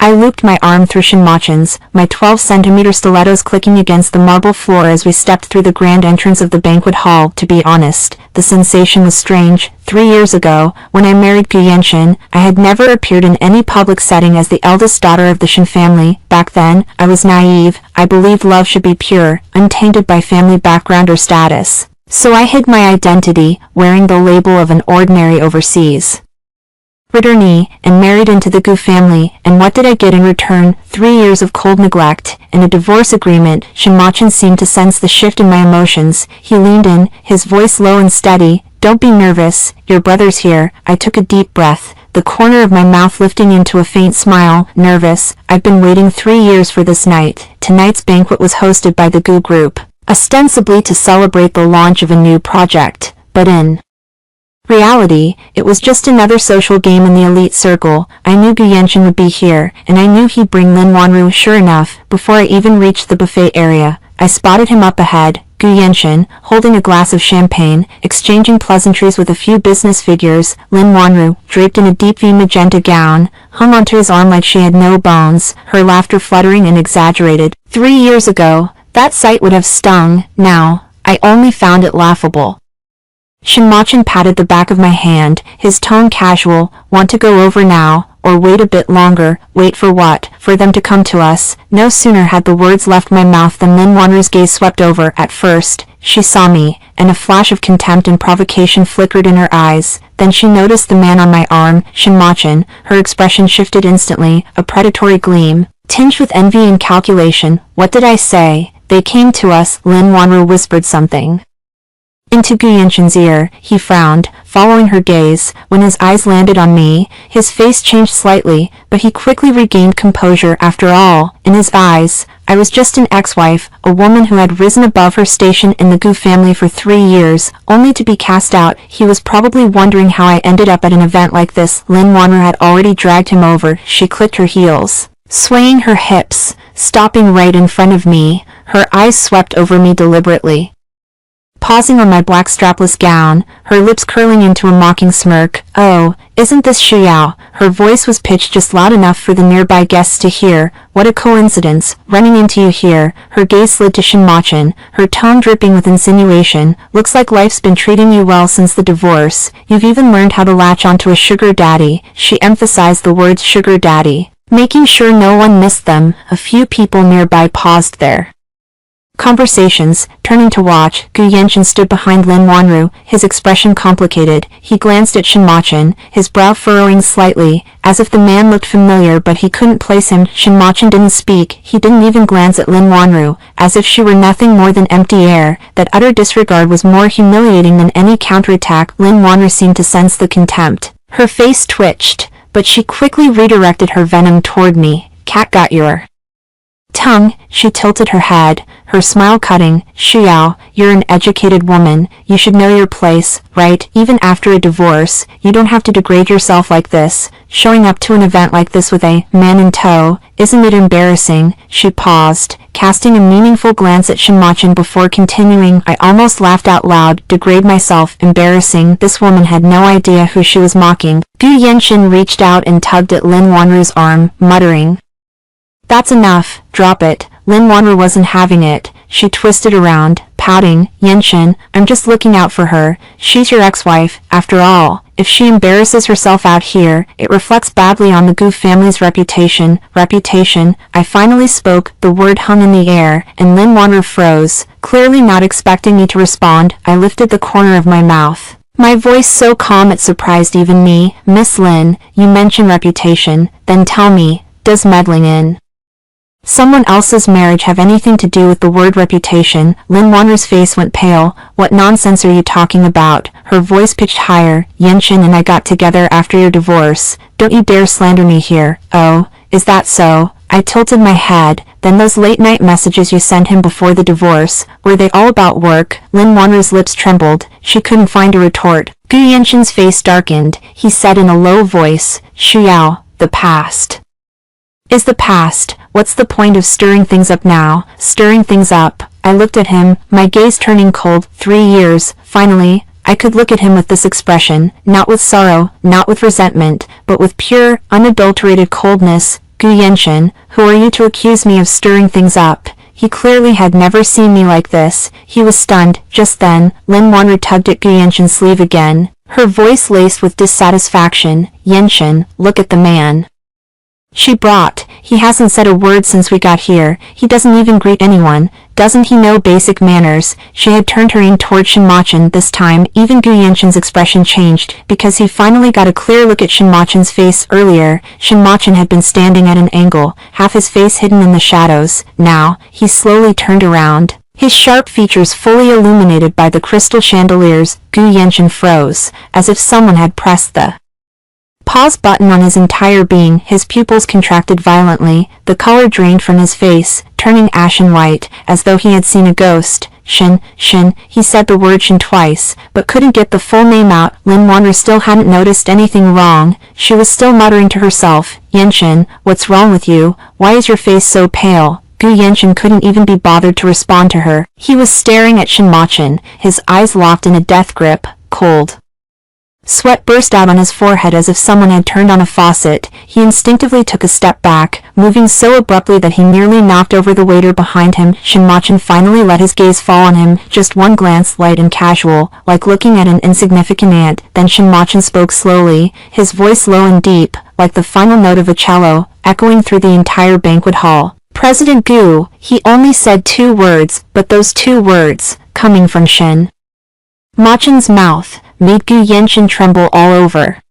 I looped my arm through Shinmochan's, my 12-centimeter stilettos clicking against the marble floor as we stepped through the grand entrance of the banquet hall. To be honest, the sensation was strange. 3 years ago, when I married Gu Yenshin, I had never appeared in any public setting as the eldest daughter of the Shin family. Back then, I was naive. I believed love should be pure, untainted by family background or status. So I hid my identity, wearing the label of an ordinary overseas returnee, and married into the Gu family. And what did I get in return? 3 years of cold neglect and a divorce agreement. Shinmochan seemed to sense the shift in my emotions. He leaned in, his voice low and steady. Don't be nervous, your brother's here. I took a deep breath, the corner of my mouth lifting into a faint smile. Nervous? I've been waiting 3 years for this night. Tonight's banquet was hosted by the Gu group, ostensibly to celebrate the launch of a new project, but in reality, it was just another social game in the elite circle. I knew Gu Yenshin would be here, and I knew he'd bring Lin Wanru. Sure enough, before I even reached the buffet area, I spotted him up ahead, Gu Yenshin, holding a glass of champagne, exchanging pleasantries with a few business figures. Lin Wanru, draped in a deep V magenta gown, hung onto his arm like she had no bones, her laughter fluttering and exaggerated. 3 years ago, that sight would have stung. Now, I only found it laughable. Shinmochan patted the back of my hand, his tone casual. Want to go over now, or wait a bit longer? Wait for what? For them to come to us. No sooner had the words left my mouth than Lin Wanru's gaze swept over. At first, she saw me, and a flash of contempt and provocation flickered in her eyes. Then she noticed the man on my arm, Shinmochan. Her expression shifted instantly, a predatory gleam, tinged with envy and calculation. What did I say? They came to us. Lin Wanru whispered something into Gu Yenshin's ear. He frowned, following her gaze. When his eyes landed on me, his face changed slightly, but he quickly regained composure. After all, in his eyes, I was just an ex-wife, a woman who had risen above her station in the Gu family for 3 years, only to be cast out. He was probably wondering how I ended up at an event like this. Lin Wanru had already dragged him over. She clicked her heels, swaying her hips, stopping right in front of me. Her eyes swept over me deliberately, pausing on my black strapless gown, her lips curling into a mocking smirk. Oh, isn't this Xu Yao? Her voice was pitched just loud enough for the nearby guests to hear. What a coincidence, running into you here. Her gaze slid to Shinmochan, her tone dripping with insinuation. Looks like life's been treating you well since the divorce. You've even learned how to latch onto a sugar daddy. She emphasized the words sugar daddy, making sure no one missed them. A few people nearby paused their conversations, turning to watch. Gu Yenshin stood behind Lin Wanru, his expression complicated. He glanced at Shinmochan, his brow furrowing slightly, as if the man looked familiar but he couldn't place him. Shinmochan didn't speak. He didn't even glance at Lin Wanru, as if she were nothing more than empty air. That utter disregard was more humiliating than any counterattack. Lin Wanru seemed to sense the contempt. Her face twitched, but she quickly redirected her venom toward me. Cat got your tongue. She tilted her head, her smile cutting. Xu Yao, you're an educated woman. You should know your place, right? Even after a divorce, you don't have to degrade yourself like this. Showing up to an event like this with a man in tow, isn't it embarrassing? She paused, casting a meaningful glance at Shinmochan before continuing. I almost laughed out loud. Degrade myself? Embarrassing? This woman had no idea who she was mocking. Gu Yenshin reached out and tugged at Lin Wanru's arm, muttering, "That's enough, drop it." Lin Wanru wasn't having it. She twisted around, pouting. Yenshin, I'm just looking out for her. She's your ex-wife, after all. If she embarrasses herself out here, it reflects badly on the Gu family's reputation. Reputation? I finally spoke. The word hung in the air, and Lin Wanru froze, clearly not expecting me to respond. I lifted the corner of my mouth, my voice so calm it surprised even me. Miss Lin, you mention reputation, then tell me, does meddling in someone else's marriage have anything to do with the word reputation? Lin Wanru's face went pale. What nonsense are you talking about? Her voice pitched higher. Yenshin and I got together after your divorce. Don't you dare slander me here. Oh, is that so? I tilted my head. Then those late-night messages you sent him before the divorce, were they all about work? Lin Wanru's lips trembled. She couldn't find a retort. Gu Yenshin's face darkened. He said in a low voice, Xu Yao, the past is the past. What's the point of stirring things up now? Stirring things up? I looked at him, my gaze turning cold. 3 years. Finally, I could look at him with this expression, not with sorrow, not with resentment, but with pure, unadulterated coldness. Gu Yenshin, who are you to accuse me of stirring things up? He clearly had never seen me like this. He was stunned. Just then, Lin Wanru tugged at Gu Yenshin's sleeve again, her voice laced with dissatisfaction. Yenshin, look at the man she brought. He hasn't said a word since we got here. He doesn't even greet anyone. Doesn't he know basic manners? She had turned her aim toward Shinmachan this time. Even Gu Yenshin's expression changed, because he finally got a clear look at Shinmachan's face. Earlier, Shinmachan had been standing at an angle, half his face hidden in the shadows. Now, he slowly turned around, his sharp features fully illuminated by the crystal chandeliers. Gu Yenshin froze, as if someone had pressed the pause button on his entire being. His pupils contracted violently, the color drained from his face, turning ashen white, as though he had seen a ghost. Shin, he said the word Shin twice, but couldn't get the full name out. Lin Wanru still hadn't noticed anything wrong. She was still muttering to herself, Yenshin, what's wrong with you? Why is your face so pale? Gu Yenshin couldn't even be bothered to respond to her. He was staring at Shinmachan, his eyes locked in a death grip. Cold sweat burst out on his forehead as if someone had turned on a faucet. He instinctively took a step back, moving so abruptly that he nearly knocked over the waiter behind him. Shinmachan finally let his gaze fall on him, just one glance, light and casual, like looking at an insignificant ant. Then Shinmachan spoke slowly, his voice low and deep, like the final note of a cello, echoing through the entire banquet hall. President Gu. He only said 2 words, but those 2 words, coming from Shinmachan's mouth, made Gu Yenshin tremble all over.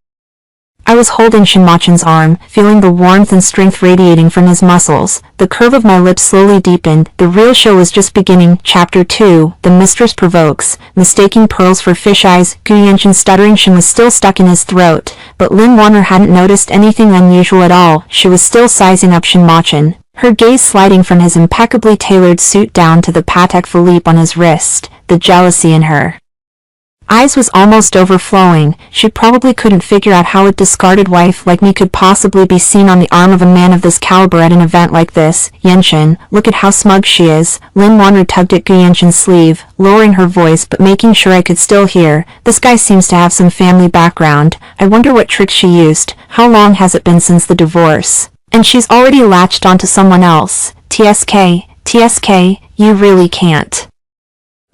I was holding Shinmachan's arm, feeling the warmth and strength radiating from his muscles. The curve of my lips slowly deepened. The real show was just beginning. Chapter 2. The Mistress Provokes. Mistaking pearls for fish eyes. Gu Yenshin's stuttering Shin was still stuck in his throat, but Lin Wanru hadn't noticed anything unusual at all. She was still sizing up Shinmachan, her gaze sliding from his impeccably tailored suit down to the Patek Philippe on his wrist. The jealousy in her eyes was almost overflowing. She probably couldn't figure out how a discarded wife like me could possibly be seen on the arm of a man of this caliber at an event like this. Yenshin, look at how smug she is. Lin Wanru tugged at Gu Yenshin's sleeve, lowering her voice but making sure I could still hear. This guy seems to have some family background. I wonder what tricks she used. How long has it been since the divorce? And she's already latched onto someone else. TSK, you really can't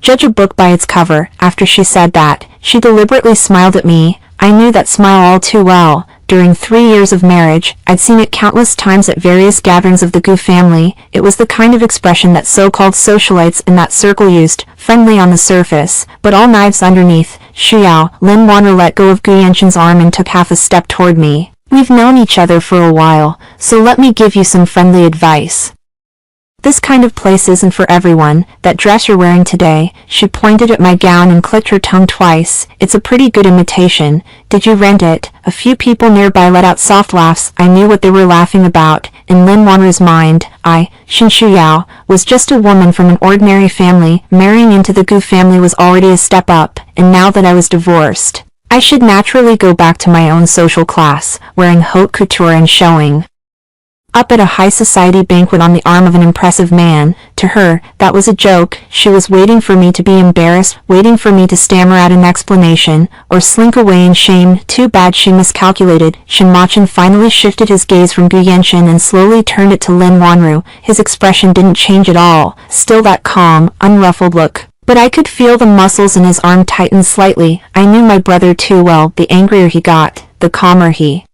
judge a book by its cover. After she said that, she deliberately smiled at me. I knew that smile all too well. During 3 years of marriage, I'd seen it countless times at various gatherings of the Gu family. It was the kind of expression that so-called socialites in that circle used, friendly on the surface, but all knives underneath. Xiao. Lin Wanru let go of Gu Yenshin's arm and took half a step toward me. We've known each other for a while, so let me give you some friendly advice. This kind of place isn't for everyone. That dress you're wearing today, she pointed at my gown and clicked her tongue twice. It's a pretty good imitation. Did you rent it? A few people nearby let out soft laughs. I knew what they were laughing about. In Lin Wanru's mind, Shin Shuyao, was just a woman from an ordinary family. Marrying into the Gu family was already a step up, and now that I was divorced, I should naturally go back to my own social class, wearing haute couture and showing up at a high society banquet on the arm of an impressive man. To her, that was a joke. She was waiting for me to be embarrassed, waiting for me to stammer out an explanation, or slink away in shame. Too bad she miscalculated. Shinmachan finally shifted his gaze from Gu Yenshin and slowly turned it to Lin Wanru. His expression didn't change at all, still that calm, unruffled look. But I could feel the muscles in his arm tighten slightly. I knew my brother too well. The angrier he got, the calmer he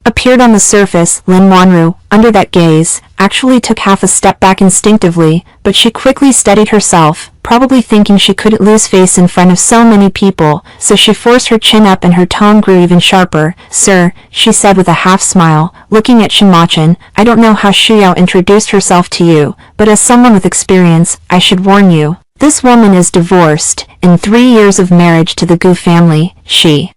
appeared on the surface. Lin Wanru, under that gaze, actually took half a step back instinctively, but she quickly steadied herself, probably thinking she couldn't lose face in front of so many people, so she forced her chin up and her tone grew even sharper. Sir, she said with a half smile, looking at Shinmachan, I don't know how Shuyao introduced herself to you, but as someone with experience, I should warn you. This woman is divorced. In 3 years of marriage to the Gu family, she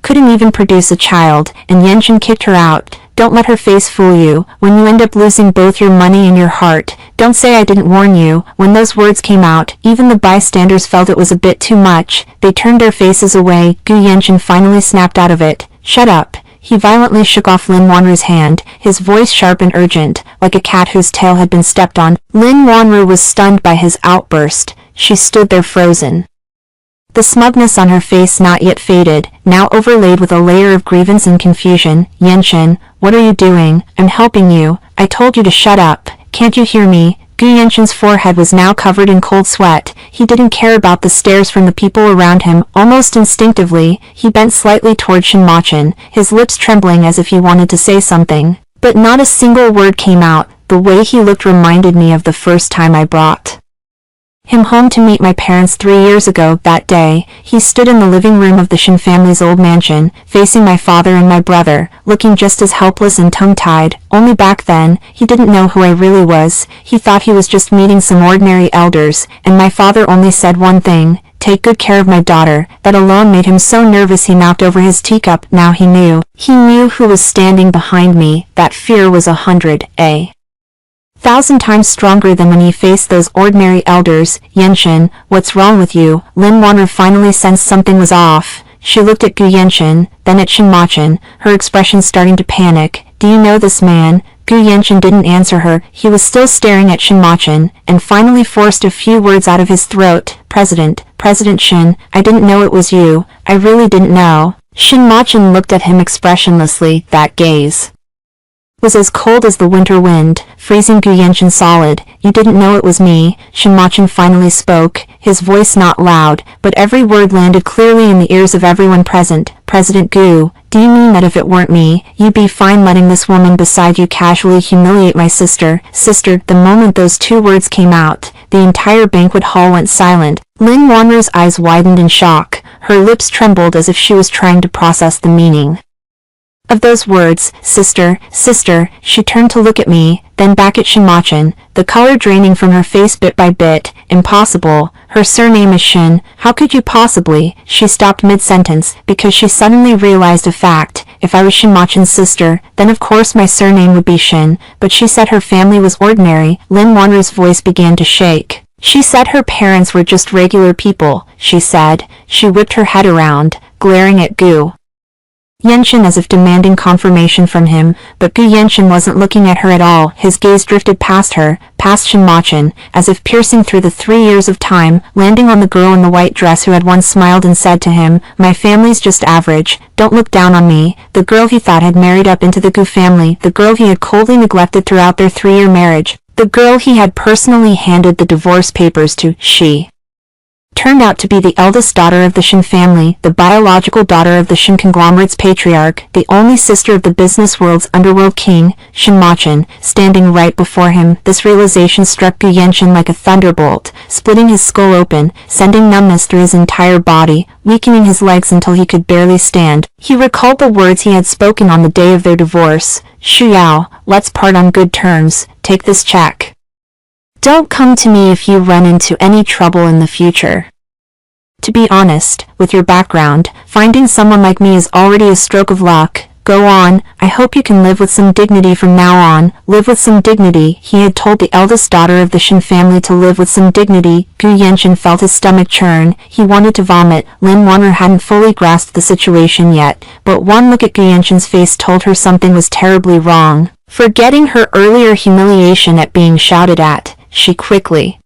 couldn't even produce a child, and Yenshin kicked her out. Don't let her face fool you. When you end up losing both your money and your heart, don't say I didn't warn you. When those words came out, even the bystanders felt it was a bit too much. They turned their faces away. Gu Yenshin finally snapped out of it. Shut up. He violently shook off Lin Wanru's hand, his voice sharp and urgent, like a cat whose tail had been stepped on. Lin Wanru was stunned by his outburst. She stood there frozen, The smugness on her face not yet faded, now overlaid with a layer of grievance and confusion. Yenshin, what are you doing? I'm helping you. I told you to shut up. Can't you hear me? Gu Yenshin's forehead was now covered in cold sweat. He didn't care about the stares from the people around him. Almost instinctively, he bent slightly toward Shinmochin, his lips trembling as if he wanted to say something. But not a single word came out. The way he looked reminded me of the first time I brought him home to meet my parents 3 years ago. That day, he stood in the living room of the Shin family's old mansion, facing my father and my brother, looking just as helpless and tongue-tied. Only back then, he didn't know who I really was. He thought he was just meeting some ordinary elders, and my father only said one thing: take good care of my daughter. That alone made him so nervous he knocked over his teacup. Now he knew. He knew who was standing behind me. That fear was 100,000 times stronger than when he faced those ordinary elders. Yenshin, what's wrong with you? Lin Wanru finally sensed something was off. She looked at Gu Yenshin, then at Shinmochin, her expression starting to panic. Do you know this man? Gu Yenshin didn't answer her. He was still staring at Shinmochin, and finally forced a few words out of his throat. President Shin, I didn't know it was you. I really didn't know. Shinmochin looked at him expressionlessly. That gaze was as cold as the winter wind, freezing Gu Yenshin solid. You didn't know it was me. Shinmochin finally spoke, his voice not loud, but every word landed clearly in the ears of everyone present. President Gu, do you mean that if it weren't me, you'd be fine letting this woman beside you casually humiliate my sister? Sister, the moment those 2 words came out, the entire banquet hall went silent. Lin Wanru's eyes widened in shock. Her lips trembled as if she was trying to process the meaning of those words. Sister. She turned to look at me, then back at Shinmochin, the color draining from her face bit by bit. Impossible. Her surname is Shin. How could you possibly? She stopped mid-sentence, because she suddenly realized a fact. If I was Shinmochin's sister, then of course my surname would be Shin, but she said her family was ordinary. Lin Wanru's voice began to shake. She said her parents were just regular people, she said. She whipped her head around, glaring at Gu Yenshin as if demanding confirmation from him, but Gu Yenshin wasn't looking at her at all. His gaze drifted past her, past Shinmochin, as if piercing through the 3 years of time, landing on the girl in the white dress who had once smiled and said to him, my family's just average, don't look down on me. The girl he thought had married up into the Gu family, the girl he had coldly neglected throughout their 3-year marriage, the girl he had personally handed the divorce papers to. She turned out to be the eldest daughter of the Shin family, the biological daughter of the Shin conglomerate's patriarch, the only sister of the business world's underworld king, Shinmochin, standing right before him. This realization struck Gu Yenshin like a thunderbolt, splitting his skull open, sending numbness through his entire body, weakening his legs until he could barely stand. He recalled the words he had spoken on the day of their divorce. Shuyao, let's part on good terms. Take this check. Don't come to me if you run into any trouble in the future. To be honest, with your background, finding someone like me is already a stroke of luck. Go on, I hope you can live with some dignity from now on. Live with some dignity. He had told the eldest daughter of the Shin family to live with some dignity. Gu Yenshin felt his stomach churn. He wanted to vomit. Lin Wanru hadn't fully grasped the situation yet, but one look at Gu Yenshin's face told her something was terribly wrong. Forgetting her earlier humiliation at being shouted at, she quickly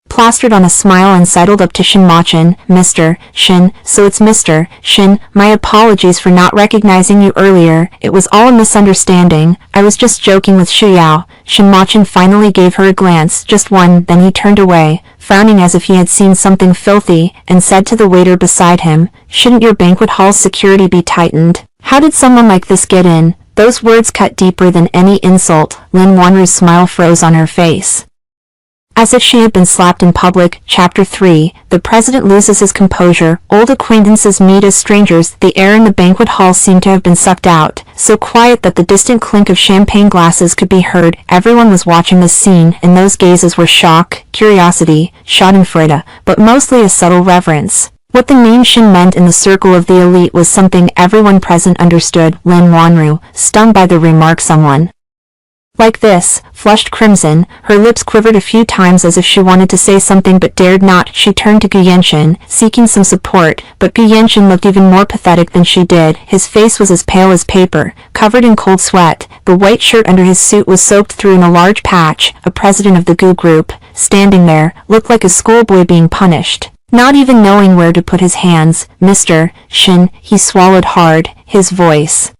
plastered on a smile and sidled up to Shinmochin. Mr. Shin, so it's Mr. Shin, my apologies for not recognizing you earlier. It was all a misunderstanding. I was just joking with Shuyao. Shinmochin finally gave her a glance, just one, then he turned away, frowning as if he had seen something filthy, and said to the waiter beside him, shouldn't your banquet hall's security be tightened? How did someone like this get in? Those words cut deeper than any insult. Lin Wanru's smile froze on her face, as if she had been slapped in public. Chapter 3. The president loses his composure. Old acquaintances meet as strangers. The air in the banquet hall seemed to have been sucked out, so quiet that the distant clink of champagne glasses could be heard. Everyone was watching this scene, and those gazes were shock, curiosity, schadenfreude, but mostly a subtle reverence. What the name Shin meant in the circle of the elite was something everyone present understood. Lin Wanru, stung by the remark someone like this, flushed crimson, her lips quivered a few times as if she wanted to say something but dared not. She turned to Gu Yenshin, seeking some support, but Gu Yenshin looked even more pathetic than she did. His face was as pale as paper, covered in cold sweat. The white shirt under his suit was soaked through in a large patch. A president of the Gu group, standing there, looked like a schoolboy being punished. Not even knowing where to put his hands, Mr. Shin, he swallowed hard, his voice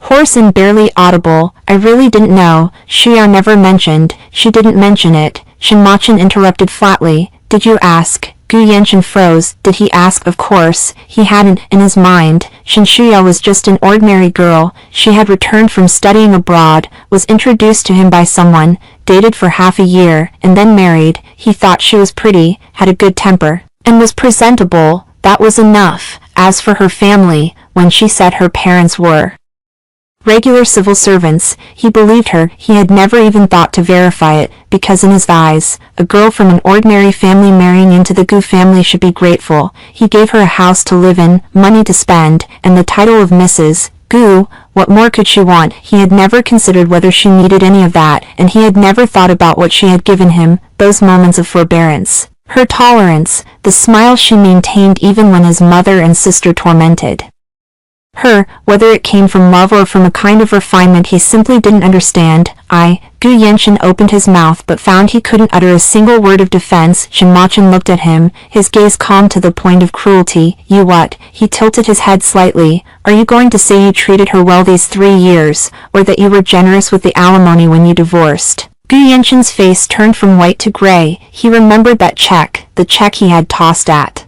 hoarse and barely audible. I really didn't know. Xiao never mentioned. She didn't mention it. Shinmochan interrupted flatly. Did you ask? Gu Yanchen froze. Did he ask? Of course. He hadn't. In his mind, Shin Xiao was just an ordinary girl. She had returned from studying abroad, was introduced to him by someone, dated for half a year, and then married. He thought she was pretty, had a good temper, and was presentable. That was enough. As for her family, when she said her parents were regular civil servants, he believed her. He had never even thought to verify it, because in his eyes, a girl from an ordinary family marrying into the Gu family should be grateful. He gave her a house to live in, money to spend, and the title of Mrs. Gu. What more could she want? He had never considered whether she needed any of that, and he had never thought about what she had given him, those moments of forbearance, her tolerance, the smile she maintained even when his mother and sister tormented her. Whether it came from love or from a kind of refinement he simply didn't understand. Gu Yanchen opened his mouth but found he couldn't utter a single word of defense. Shinmochan looked at him, his gaze calm to the point of cruelty. You what? He tilted his head slightly. Are you going to say you treated her well these 3 years, or that you were generous with the alimony when you divorced? Gu Yanchen's face turned from white to gray. He remembered that check, the check he had tossed at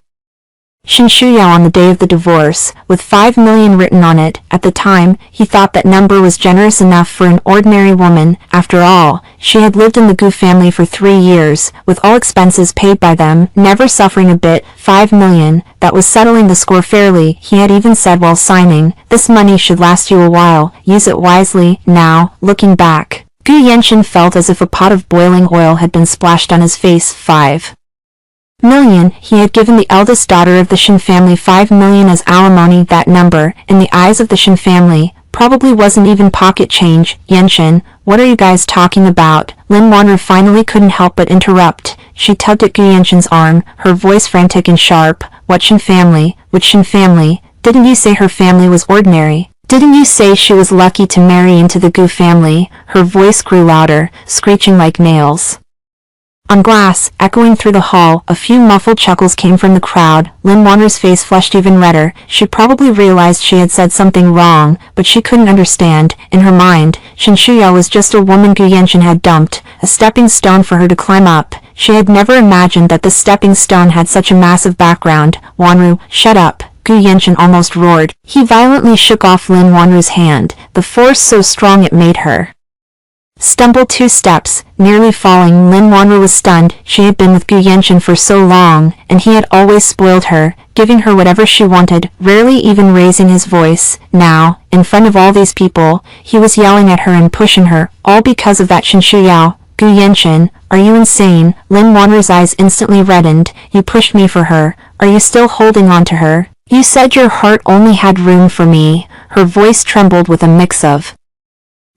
Shin Shuyao on the day of the divorce, with 5 million written on it. At the time, he thought that number was generous enough for an ordinary woman. After all, she had lived in the Gu family for 3 years, with all expenses paid by them, never suffering a bit. 5 million, that was settling the score fairly. He had even said while signing, this money should last you a while, use it wisely. Now, looking back, Gu Yanchen felt as if a pot of boiling oil had been splashed on his face. 5 million, he had given the eldest daughter of the Shin family 5 million as alimony. That number, in the eyes of the Shin family, probably wasn't even pocket change. Yanshin, what are you guys talking about? Lin Wanru finally couldn't help but interrupt. She tugged at Gu Yanshin's arm, her voice frantic and sharp. What Shin family? Which Shin family? Didn't you say her family was ordinary? Didn't you say she was lucky to marry into the Gu family? Her voice grew louder, screeching like nails on glass, echoing through the hall. A few muffled chuckles came from the crowd. Lin Wanru's face flushed even redder. She probably realized she had said something wrong, but she couldn't understand. In her mind, Shin Shuyao was just a woman Gu Yanshin had dumped, a stepping stone for her to climb up. She had never imagined that this stepping stone had such a massive background. Wanru, shut up! Gu Yanshin almost roared. He violently shook off Lin Wanru's hand, the force so strong it made her stumbled 2 steps, nearly falling. Lin Wanru was stunned. She had been with Gu Yanshin for so long, and he had always spoiled her, giving her whatever she wanted, rarely even raising his voice. Now, in front of all these people, he was yelling at her and pushing her, all because of that Shin Shuyao. Gu Yanshin, are you insane? Lin Wanru's eyes instantly reddened. You pushed me for her. Are you still holding on to her? You said your heart only had room for me. Her voice trembled with a mix of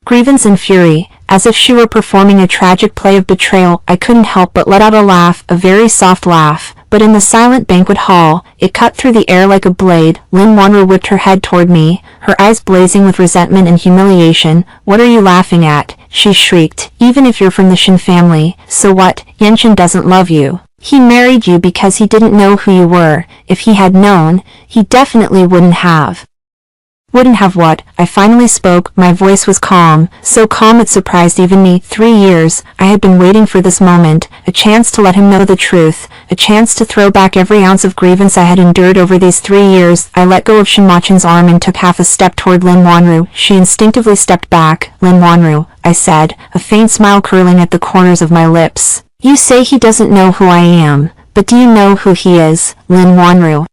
grievance and fury, as if she were performing a tragic play of betrayal. I couldn't help but let out a laugh, a very soft laugh, but in the silent banquet hall, it cut through the air like a blade. Lin Wanru whipped her head toward me, her eyes blazing with resentment and humiliation. What are you laughing at? She shrieked. Even if you're from the Shin family, so what? Yanshin doesn't love you. He married you because he didn't know who you were. If he had known, he definitely wouldn't have. Wouldn't have what? I finally spoke. My voice was calm, so calm it surprised even me. 3 years, I had been waiting for this moment, a chance to let him know the truth, a chance to throw back every ounce of grievance I had endured over these 3 years. I let go of Shinmochan's arm and took half a step toward Lin Wanru. She instinctively stepped back. Lin Wanru, I said, a faint smile curling at the corners of my lips. You say he doesn't know who I am, but do you know who he is? Lin Wanru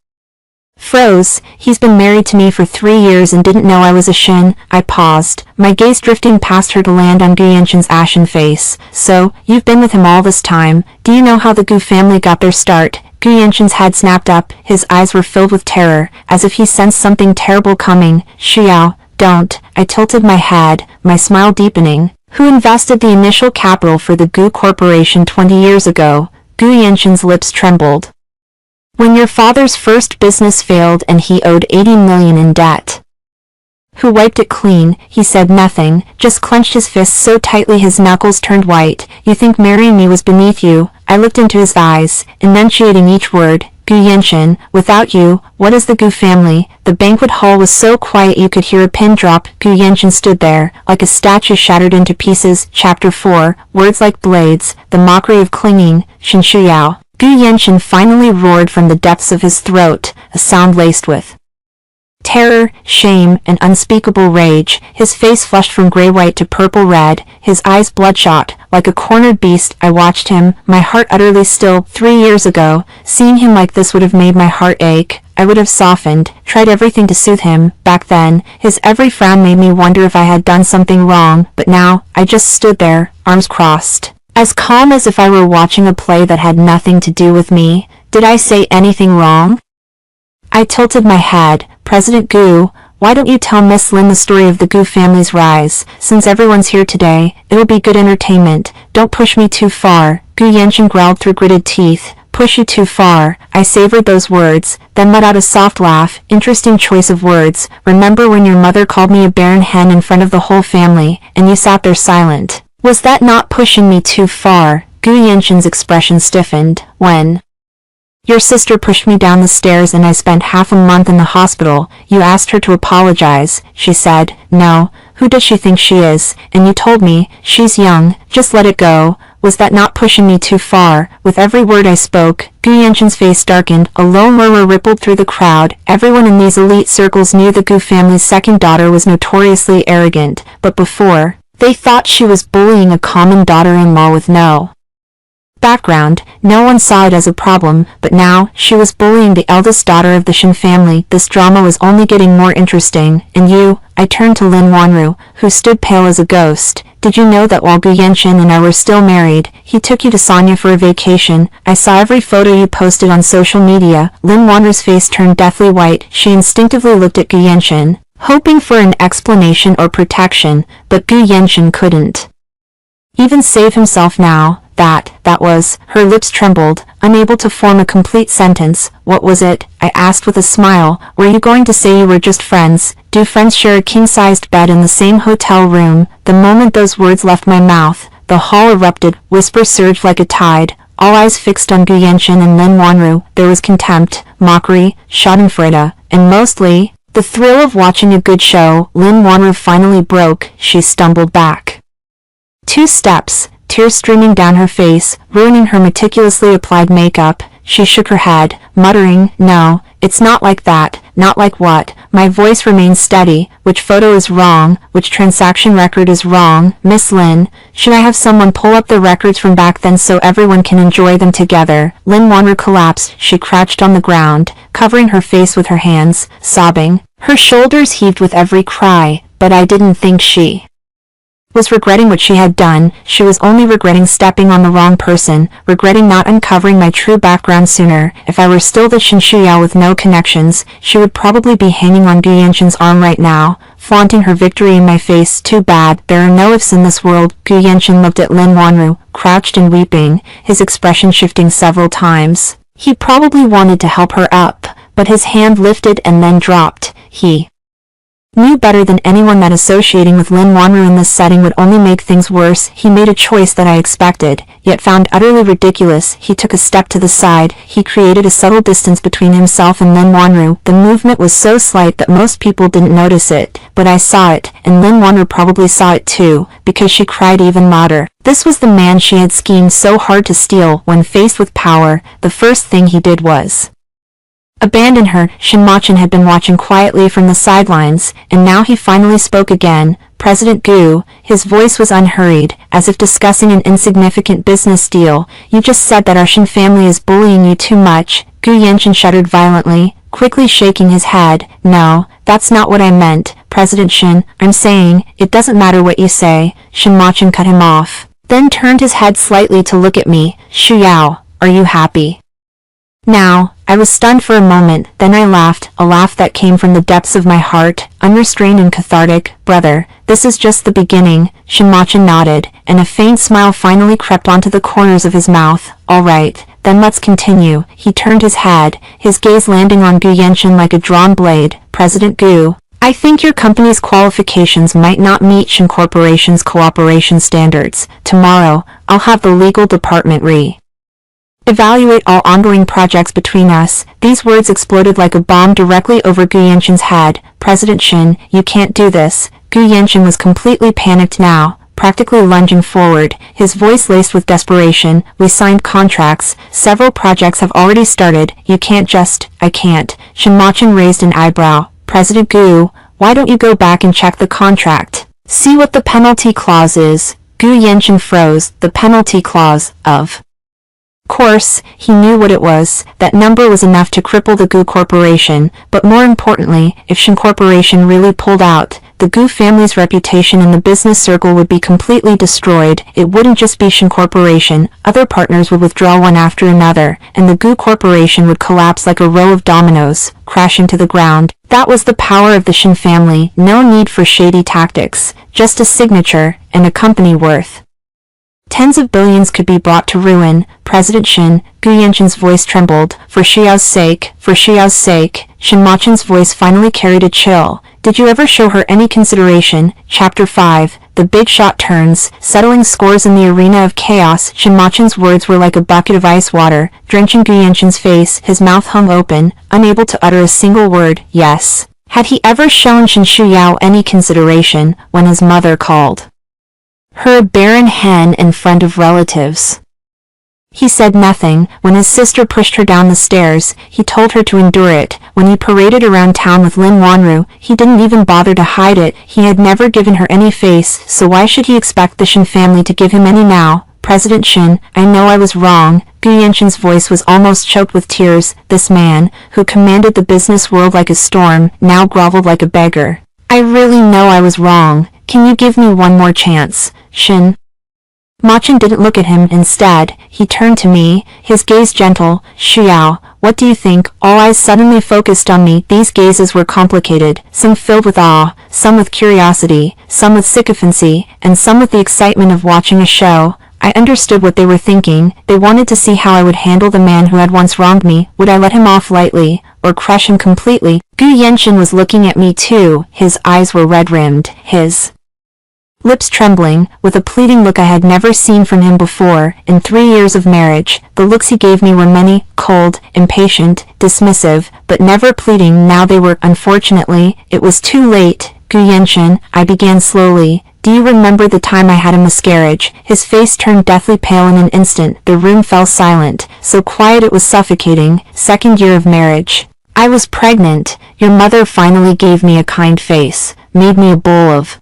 froze. He's been married to me for 3 years and didn't know I was a Shin. I paused, my gaze drifting past her to land on Gu Yanshin's ashen face. So, you've been with him all this time. Do you know how the Gu family got their start? Gu Yanshin's head snapped up, his eyes were filled with terror, as if he sensed something terrible coming. Xiao, don't. I tilted my head, my smile deepening. Who invested the initial capital for the Gu Corporation 20 years ago? Gu Yanshin's lips trembled. When your father's first business failed and he owed 80 million in debt. who wiped it clean. He said nothing, just clenched his fists so tightly his knuckles turned white. You think marrying me was beneath you? I looked into his eyes, enunciating each word. Gu Yenshin, without you, what is the Gu family? The banquet hall was so quiet you could hear a pin drop. Gu Yenshin stood there, like a statue shattered into pieces. Chapter 4, words like blades, the mockery of clinging, Shinshuyao. Gu Yenshin finally roared from the depths of his throat, a sound laced with terror, shame, and unspeakable rage. His face flushed from gray-white to purple-red, his eyes bloodshot. Like a cornered beast, I watched him, my heart utterly still. 3 years ago, seeing him like this would have made my heart ache. I would have softened, tried everything to soothe him. Back then, his every frown made me wonder if I had done something wrong, but now, I just stood there, arms crossed, as calm as if I were watching a play that had nothing to do with me. Did I say anything wrong? I tilted my head. President Gu, why don't you tell Miss Lin the story of the Gu family's rise? Since everyone's here today, it'll be good entertainment. Don't push me too far. Gu Yenshin growled through gritted teeth. Push you too far. I savored those words, then let out a soft laugh. Interesting choice of words. Remember when your mother called me a barren hen in front of the whole family, and you sat there silent? Was that not pushing me too far? Gu Yenshin's expression stiffened. When your sister pushed me down the stairs and I spent half a month in the hospital, you asked her to apologize. She said, no, who does she think she is? And you told me, she's young, just let it go. Was that not pushing me too far? With every word I spoke, Gu Yenshin's face darkened. A low murmur rippled through the crowd. Everyone in these elite circles knew the Gu family's second daughter was notoriously arrogant, but before, they thought she was bullying a common daughter-in-law with no background. No one saw it as a problem, but now, she was bullying the eldest daughter of the Shin family. This drama was only getting more interesting. And you, I turned to Lin Wanru, who stood pale as a ghost. Did you know that while Gu Yenshin and I were still married, he took you to Sonya for a vacation? I saw every photo you posted on social media. Lin Wanru's face turned deathly white. She instinctively looked at Gu Yenshin, hoping for an explanation or protection, but Gu Yenshin couldn't even save himself now. That was, her lips trembled, unable to form a complete sentence. What was it? I asked with a smile. Were you going to say you were just friends? Do friends share a king-sized bed in the same hotel room? The moment those words left my mouth, the hall erupted, whispers surged like a tide, all eyes fixed on Gu Yenshin and Lin Wanru. There was contempt, mockery, schadenfreude, and mostly, the thrill of watching a good show. Lin Wanru finally broke. She stumbled back 2 steps, tears streaming down her face, ruining her meticulously applied makeup. She shook her head, muttering, no, it's not like that. Not like what? My voice remained steady. Which photo is wrong? Which transaction record is wrong? Miss Lin, should I have someone pull up the records from back then so everyone can enjoy them together? Lin Wanru collapsed. She crouched on the ground, covering her face with her hands, sobbing. Her shoulders heaved with every cry, but I didn't think she was regretting what she had done. She was only regretting stepping on the wrong person, regretting not uncovering my true background sooner. If I were still the Shinshuyao with no connections, she would probably be hanging on Gu Yenshin's arm right now, flaunting her victory in my face. Too bad, there are no ifs in this world. Gu Yenshin looked at Lin Wanru, crouched and weeping, his expression shifting several times. He probably wanted to help her up, but his hand lifted and then dropped. He knew better than anyone that associating with Lin Wanru in this setting would only make things worse. He made a choice that I expected, yet found utterly ridiculous. He took a step to the side. He created a subtle distance between himself and Lin Wanru. The movement was so slight that most people didn't notice it, but I saw it, and Lin Wanru probably saw it too, because she cried even louder. This was the man she had schemed so hard to steal. When faced with power, the first thing he did was abandon her. Shinmochan had been watching quietly from the sidelines, and now he finally spoke again. President Gu, his voice was unhurried, as if discussing an insignificant business deal. You just said that our Shin family is bullying you too much. Gu Yenshin shuddered violently, quickly shaking his head. No, that's not what I meant, President Shin. I'm saying, it doesn't matter what you say. Shinmochan cut him off, then turned his head slightly to look at me. Shuyao, are you happy now? I was stunned for a moment, then I laughed, a laugh that came from the depths of my heart, unrestrained and cathartic. Brother, this is just the beginning. Shinmochan nodded, and a faint smile finally crept onto the corners of his mouth. All right, then let's continue. He turned his head, his gaze landing on Gu Yenshin like a drawn blade. President Gu, I think your company's qualifications might not meet Shin Corporation's cooperation standards. Tomorrow, I'll have the legal department evaluate all ongoing projects between us. These words exploded like a bomb directly over Gu Yanshin's head. President Shin, you can't do this. Gu Yanshin was completely panicked now, practically lunging forward, his voice laced with desperation. We signed contracts. Several projects have already started. You can't just... I can't. Shin Machin raised an eyebrow. President Gu, why don't you go back and check the contract? See what the penalty clause is. Gu Yanshin froze. The penalty clause, of course, he knew what it was. That number was enough to cripple the Gu Corporation, but more importantly, if Shin Corporation really pulled out, the Gu family's reputation in the business circle would be completely destroyed. It wouldn't just be Shin Corporation, other partners would withdraw one after another, and the Gu Corporation would collapse like a row of dominoes, crashing to the ground. That was the power of the Shin family. No need for shady tactics, just a signature, and a company worth tens of billions could be brought to ruin. President Shin, Gu Yanshin's voice trembled. For Xiao's sake, Shin Machin's voice finally carried a chill. Did you ever show her any consideration? Chapter 5. The big shot turns, settling scores in the arena of chaos. Shin Machin's words were like a bucket of ice water, drenching Gu Yanshin's face. His mouth hung open, unable to utter a single word. Yes. Had he ever shown Shin Shuyao any consideration when his mother called her a barren hen in front of relatives? He said nothing. When his sister pushed her down the stairs, he told her to endure it. When he paraded around town with Lin Wanru, he didn't even bother to hide it. He had never given her any face, so why should he expect the Shin family to give him any now? President Shin, I know I was wrong. Gu Yanshin's voice was almost choked with tears. This man, who commanded the business world like a storm, now groveled like a beggar. I really know I was wrong. Can you give me one more chance, Shin? Machin didn't look at him. Instead, he turned to me, his gaze gentle. Xiao, what do you think? All eyes suddenly focused on me. These gazes were complicated, some filled with awe, some with curiosity, some with sycophancy, and some with the excitement of watching a show. I understood what they were thinking. They wanted to see how I would handle the man who had once wronged me. Would I let him off lightly, or crush him completely? Gu Yanshin was looking at me too. His eyes were red-rimmed, his lips trembling, with a pleading look I had never seen from him before. In 3 years of marriage, the looks he gave me were many, cold, impatient, dismissive, but never pleading. Now they were. Unfortunately, it was too late. Gu Yanshin, I began slowly. Do you remember the time I had a miscarriage? His face turned deathly pale in an instant. The room fell silent, so quiet it was suffocating. 2nd year of marriage. I was pregnant. Your mother finally gave me a kind face, made me a bowl of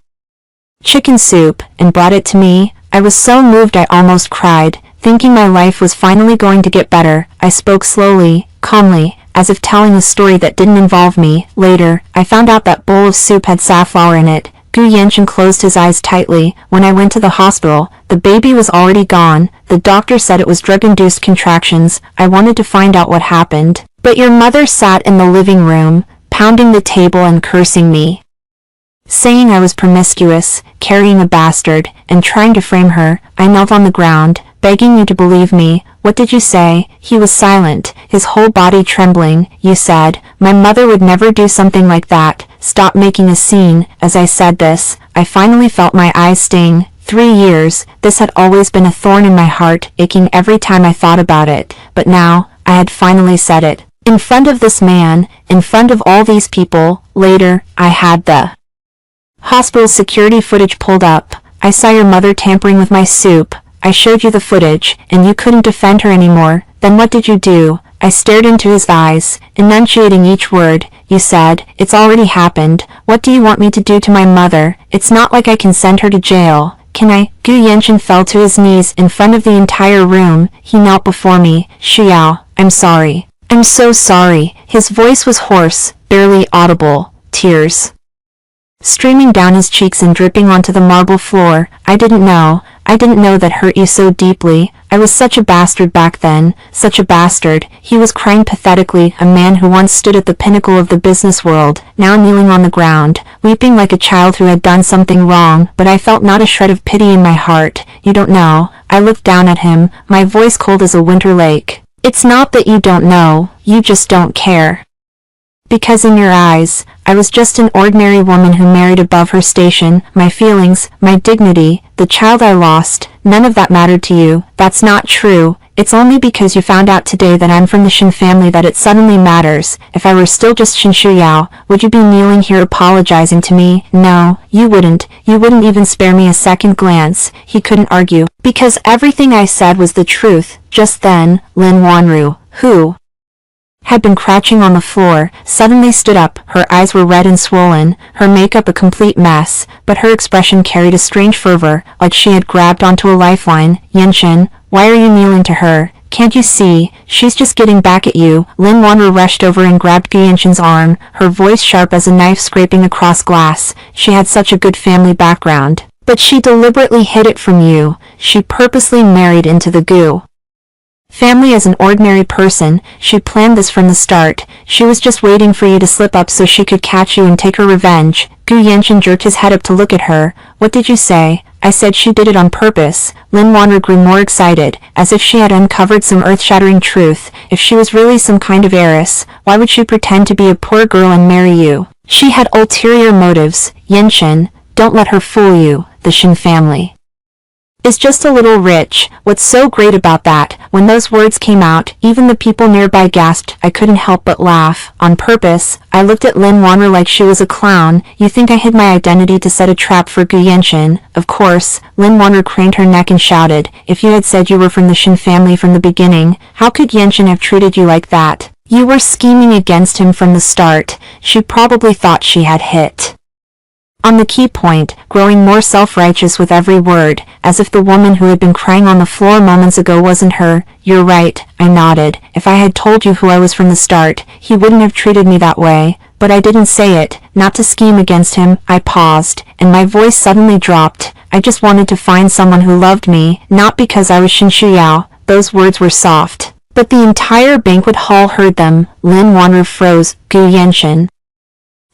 chicken soup, and brought it to me. I was so moved I almost cried, thinking my life was finally going to get better. I spoke slowly, calmly, as if telling a story that didn't involve me. Later, I found out that bowl of soup had safflower in it. Gu Yanshin closed his eyes tightly. When I went to the hospital, the baby was already gone. The doctor said it was drug-induced contractions. I wanted to find out what happened. But your mother sat in the living room, pounding the table and cursing me, saying I was promiscuous, carrying a bastard, and trying to frame her. I knelt on the ground, begging you to believe me. What did you say? He was silent, his whole body trembling. You said, my mother would never do something like that. Stop making a scene. As I said this, I finally felt my eyes sting. 3 years, this had always been a thorn in my heart, aching every time I thought about it. But now, I had finally said it. In front of this man, in front of all these people. Later, I had the hospital security footage pulled up. I saw your mother tampering with my soup. I showed you the footage, and you couldn't defend her anymore. Then what did you do? I stared into his eyes, enunciating each word. You said, it's already happened. What do you want me to do to my mother? It's not like I can send her to jail. Can I? Gu Yanshin fell to his knees in front of the entire room. He knelt before me. Xiao, I'm sorry. I'm so sorry. His voice was hoarse, barely audible. Tears streaming down his cheeks and dripping onto the marble floor. I didn't know that hurt you so deeply. I was such a bastard back then, such a bastard. He was crying pathetically, a man who once stood at the pinnacle of the business world, now kneeling on the ground, weeping like a child who had done something wrong. But I felt not a shred of pity in my heart. You don't know. I looked down at him, my voice cold as a winter lake. It's not that you don't know, you just don't care. Because in your eyes, I was just an ordinary woman who married above her station. My feelings, my dignity, the child I lost, none of that mattered to you. That's not true. It's only because you found out today that I'm from the Shin family that it suddenly matters. If I were still just Shin Shuyao, would you be kneeling here apologizing to me? No, you wouldn't. You wouldn't even spare me a second glance. He couldn't argue. Because everything I said was the truth. Just then, Lin Wanru, who had been crouching on the floor, suddenly stood up. Her eyes were red and swollen, her makeup a complete mess, but her expression carried a strange fervor, like she had grabbed onto a lifeline. Yenshin, why are you kneeling to her? Can't you see? She's just getting back at you. Lin Wanru rushed over and grabbed Gu Yenshin's arm, her voice sharp as a knife scraping across glass. She had such a good family background. But she deliberately hid it from you. She purposely married into the Gu family as an ordinary person. She planned this from the start. She was just waiting for you to slip up so she could catch you and take her revenge. Gu Yenshin jerked his head up to look at her. What did you say? I said she did it on purpose. Lin Wanru grew more excited, as if she had uncovered some earth-shattering truth. If she was really some kind of heiress, why would she pretend to be a poor girl and marry you? She had ulterior motives. Yenshin, don't let her fool you. The Shin family is just a little rich. What's so great about that? When those words came out, even the people nearby gasped. I couldn't help but laugh. On purpose, I looked at Lin Wanru like she was a clown. You think I hid my identity to set a trap for Gu Yenshin? Of course. Lin Wanru craned her neck and shouted. If you had said you were from the Shin family from the beginning, how could Yenshin have treated you like that? You were scheming against him from the start. She probably thought she had hit on the key point, growing more self-righteous with every word, as if the woman who had been crying on the floor moments ago wasn't her. You're right, I nodded. If I had told you who I was from the start, he wouldn't have treated me that way. But I didn't say it, not to scheme against him. I paused, and my voice suddenly dropped. I just wanted to find someone who loved me, not because I was Shin Shuyao. Those words were soft, but the entire banquet hall heard them. Lin Wanru froze. Gu Yenshin,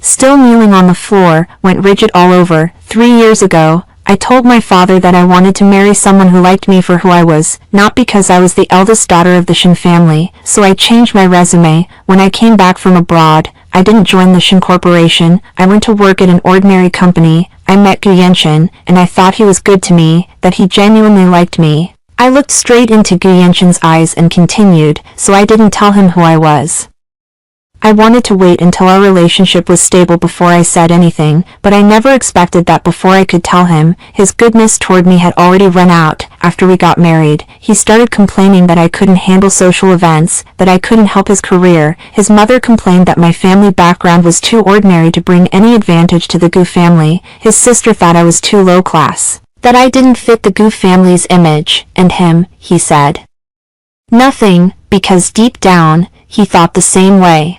still kneeling on the floor, went rigid all over. 3 years ago, I told my father that I wanted to marry someone who liked me for who I was, not because I was the eldest daughter of the Shin family, so I changed my resume. When I came back from abroad, I didn't join the Shin Corporation. I went to work at an ordinary company. I met Gu Yenshin, and I thought he was good to me, that he genuinely liked me. I looked straight into Gu Yenshin's eyes and continued, so I didn't tell him who I was. I wanted to wait until our relationship was stable before I said anything, but I never expected that before I could tell him, his goodness toward me had already run out. After we got married, he started complaining that I couldn't handle social events, that I couldn't help his career. His mother complained that my family background was too ordinary to bring any advantage to the Gu family. His sister thought I was too low class, that I didn't fit the Gu family's image. And him, he said nothing, because deep down, he thought the same way.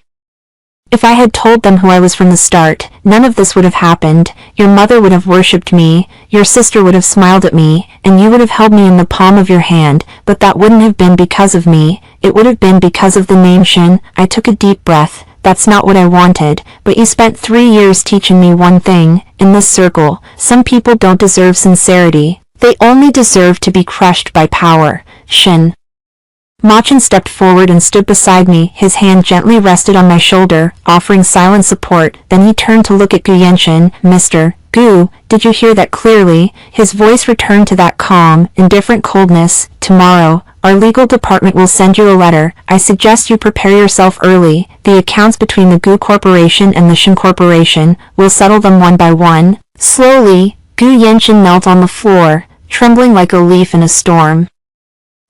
If I had told them who I was from the start, none of this would have happened. Your mother would have worshipped me, your sister would have smiled at me, and you would have held me in the palm of your hand, but that wouldn't have been because of me, it would have been because of the name Shin. I took a deep breath. That's not what I wanted, but you spent 3 years teaching me one thing. In this circle, some people don't deserve sincerity. They only deserve to be crushed by power. Shin. Machin stepped forward and stood beside me. His hand gently rested on my shoulder, offering silent support. Then he turned to look at Gu Yenshin. Mr. Gu, did you hear that clearly? His voice returned to that calm, indifferent coldness. Tomorrow, our legal department will send you a letter. I suggest you prepare yourself early. The accounts between the Gu Corporation and the Shin Corporation, will settle them one by one. Slowly, Gu Yenshin knelt on the floor, trembling like a leaf in a storm.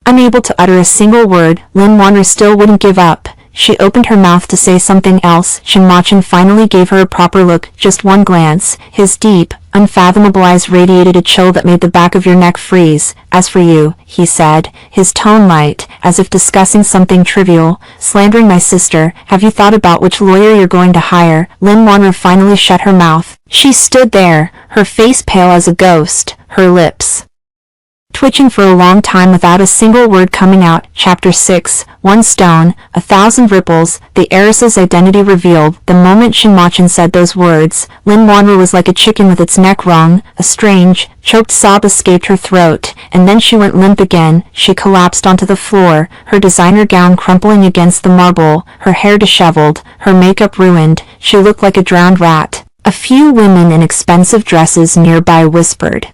Unable to utter a single word, Lin Wanru still wouldn't give up. She opened her mouth to say something else. Shin Machin finally gave her a proper look, just one glance. His deep, unfathomable eyes radiated a chill that made the back of your neck freeze. As for you, he said, his tone light, as if discussing something trivial, slandering my sister, have you thought about which lawyer you're going to hire? Lin Wanru finally shut her mouth. She stood there, her face pale as a ghost, her lips twitching for a long time without a single word coming out. Chapter 6, One Stone, 1,000 Ripples. The heiress's identity revealed. The moment Shinmochin said those words, Lin Wanru was like a chicken with its neck wrung. A strange, choked sob escaped her throat, and then she went limp again. She collapsed onto the floor, her designer gown crumpling against the marble, her hair disheveled, her makeup ruined. She looked like a drowned rat. A few women in expensive dresses nearby whispered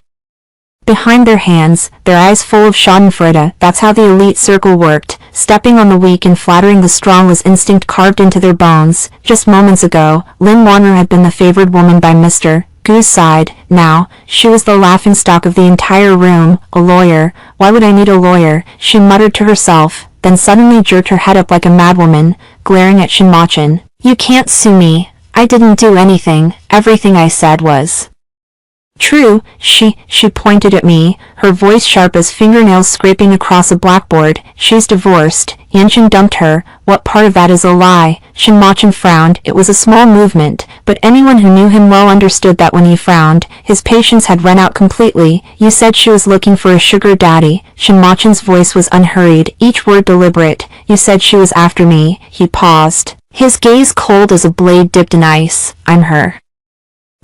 behind their hands, their eyes full of schadenfreude. That's how the elite circle worked. Stepping on the weak and flattering the strong was instinct carved into their bones. Just moments ago, Lin Wanru had been the favored woman by Mr. Gu's side. Now, she was the laughingstock of the entire room. A lawyer? Why would I need a lawyer? She muttered to herself, then suddenly jerked her head up like a madwoman, glaring at Shinmochin. You can't sue me. I didn't do anything. Everything I said was true. She pointed at me, her voice sharp as fingernails scraping across a blackboard. She's divorced. Yanshin dumped her. What part of that is a lie? Shinmochin frowned. It was a small movement, but anyone who knew him well understood that when he frowned, his patience had run out completely. You said she was looking for a sugar daddy. Shinmochin's voice was unhurried, each word deliberate. You said she was after me. He paused, his gaze cold as a blade dipped in ice. I'm her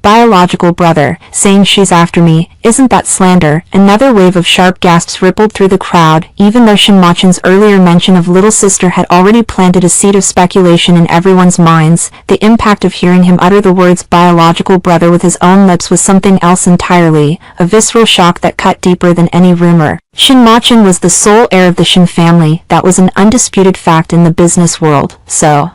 biological brother. Saying she's after me, isn't that slander? Another wave of sharp gasps rippled through the crowd, even though Shinmochin's earlier mention of little sister had already planted a seed of speculation in everyone's minds. The impact of hearing him utter the words biological brother with his own lips was something else entirely, a visceral shock that cut deeper than any rumor. Shinmochin was the sole heir of the Shin family. That was an undisputed fact in the business world. So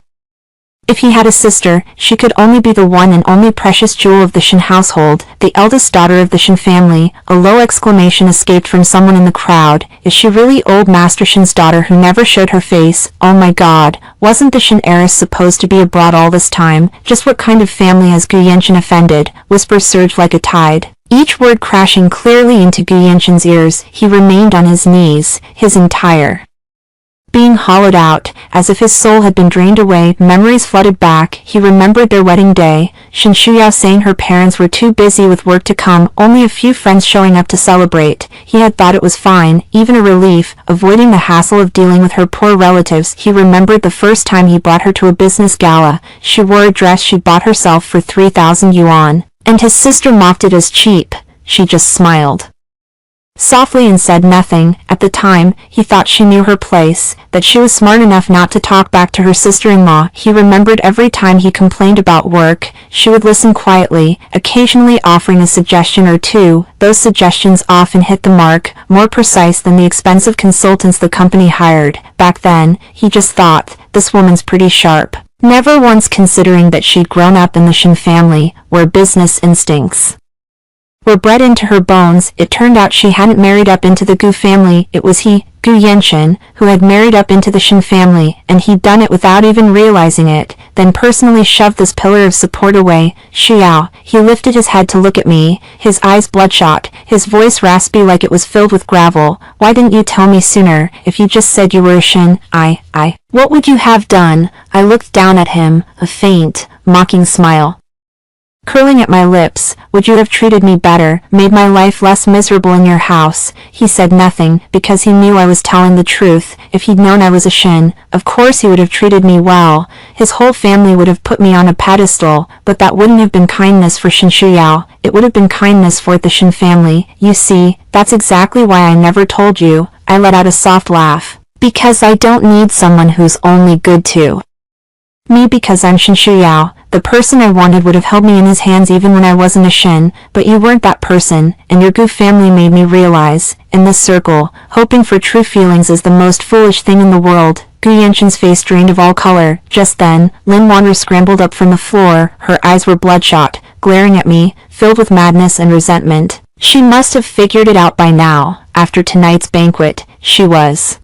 if he had a sister, she could only be the one and only precious jewel of the Shin household, the eldest daughter of the Shin family. A low exclamation escaped from someone in the crowd. Is she really old Master Shin's daughter who never showed her face? Oh my god, wasn't the Shin heiress supposed to be abroad all this time? Just what kind of family has Gu Yanshin offended? Whispers surged like a tide, each word crashing clearly into Gu Yanshin's ears. He remained on his knees, his entire being hollowed out, as if his soul had been drained away. Memories flooded back. He remembered their wedding day, Shin Shuyao saying her parents were too busy with work to come, only a few friends showing up to celebrate. He had thought it was fine, even a relief, avoiding the hassle of dealing with her poor relatives. He remembered the first time he brought her to a business gala. She wore a dress she'd bought herself for 3,000 yuan, and his sister mocked it as cheap. She just smiled softly and said nothing. At the time, he thought she knew her place, that she was smart enough not to talk back to her sister-in-law. He remembered every time he complained about work, she would listen quietly, occasionally offering a suggestion or two. Those suggestions often hit the mark, more precise than the expensive consultants the company hired. Back then, he just thought, this woman's pretty sharp, never once considering that she'd grown up in the Shin family, where business instincts were bred into her bones. It turned out she hadn't married up into the Gu family. It was he, Gu Yanshin, who had married up into the Shin family, and he'd done it without even realizing it, then personally shoved this pillar of support away. Xiao, he lifted his head to look at me, his eyes bloodshot, his voice raspy like it was filled with gravel. Why didn't you tell me sooner? If you just said you were a Shin, what would you have done? I looked down at him, a faint, mocking smile curling at my lips. Would you have treated me better, made my life less miserable in your house? He said nothing, because he knew I was telling the truth. If he'd known I was a Shin, of course he would have treated me well. His whole family would have put me on a pedestal, but that wouldn't have been kindness for Shin Shuyao. It would have been kindness for the Shin family. You see, that's exactly why I never told you. I let out a soft laugh. Because I don't need someone who's only good to me because I'm Shin Shuyao. The person I wanted would have held me in his hands even when I wasn't a Shin, but you weren't that person, and your Gu family made me realize, in this circle, hoping for true feelings is the most foolish thing in the world. Gu Yanshin's face drained of all color. Just then, Lin Wanru scrambled up from the floor. Her eyes were bloodshot, glaring at me, filled with madness and resentment. She must have figured it out by now. After tonight's banquet, she was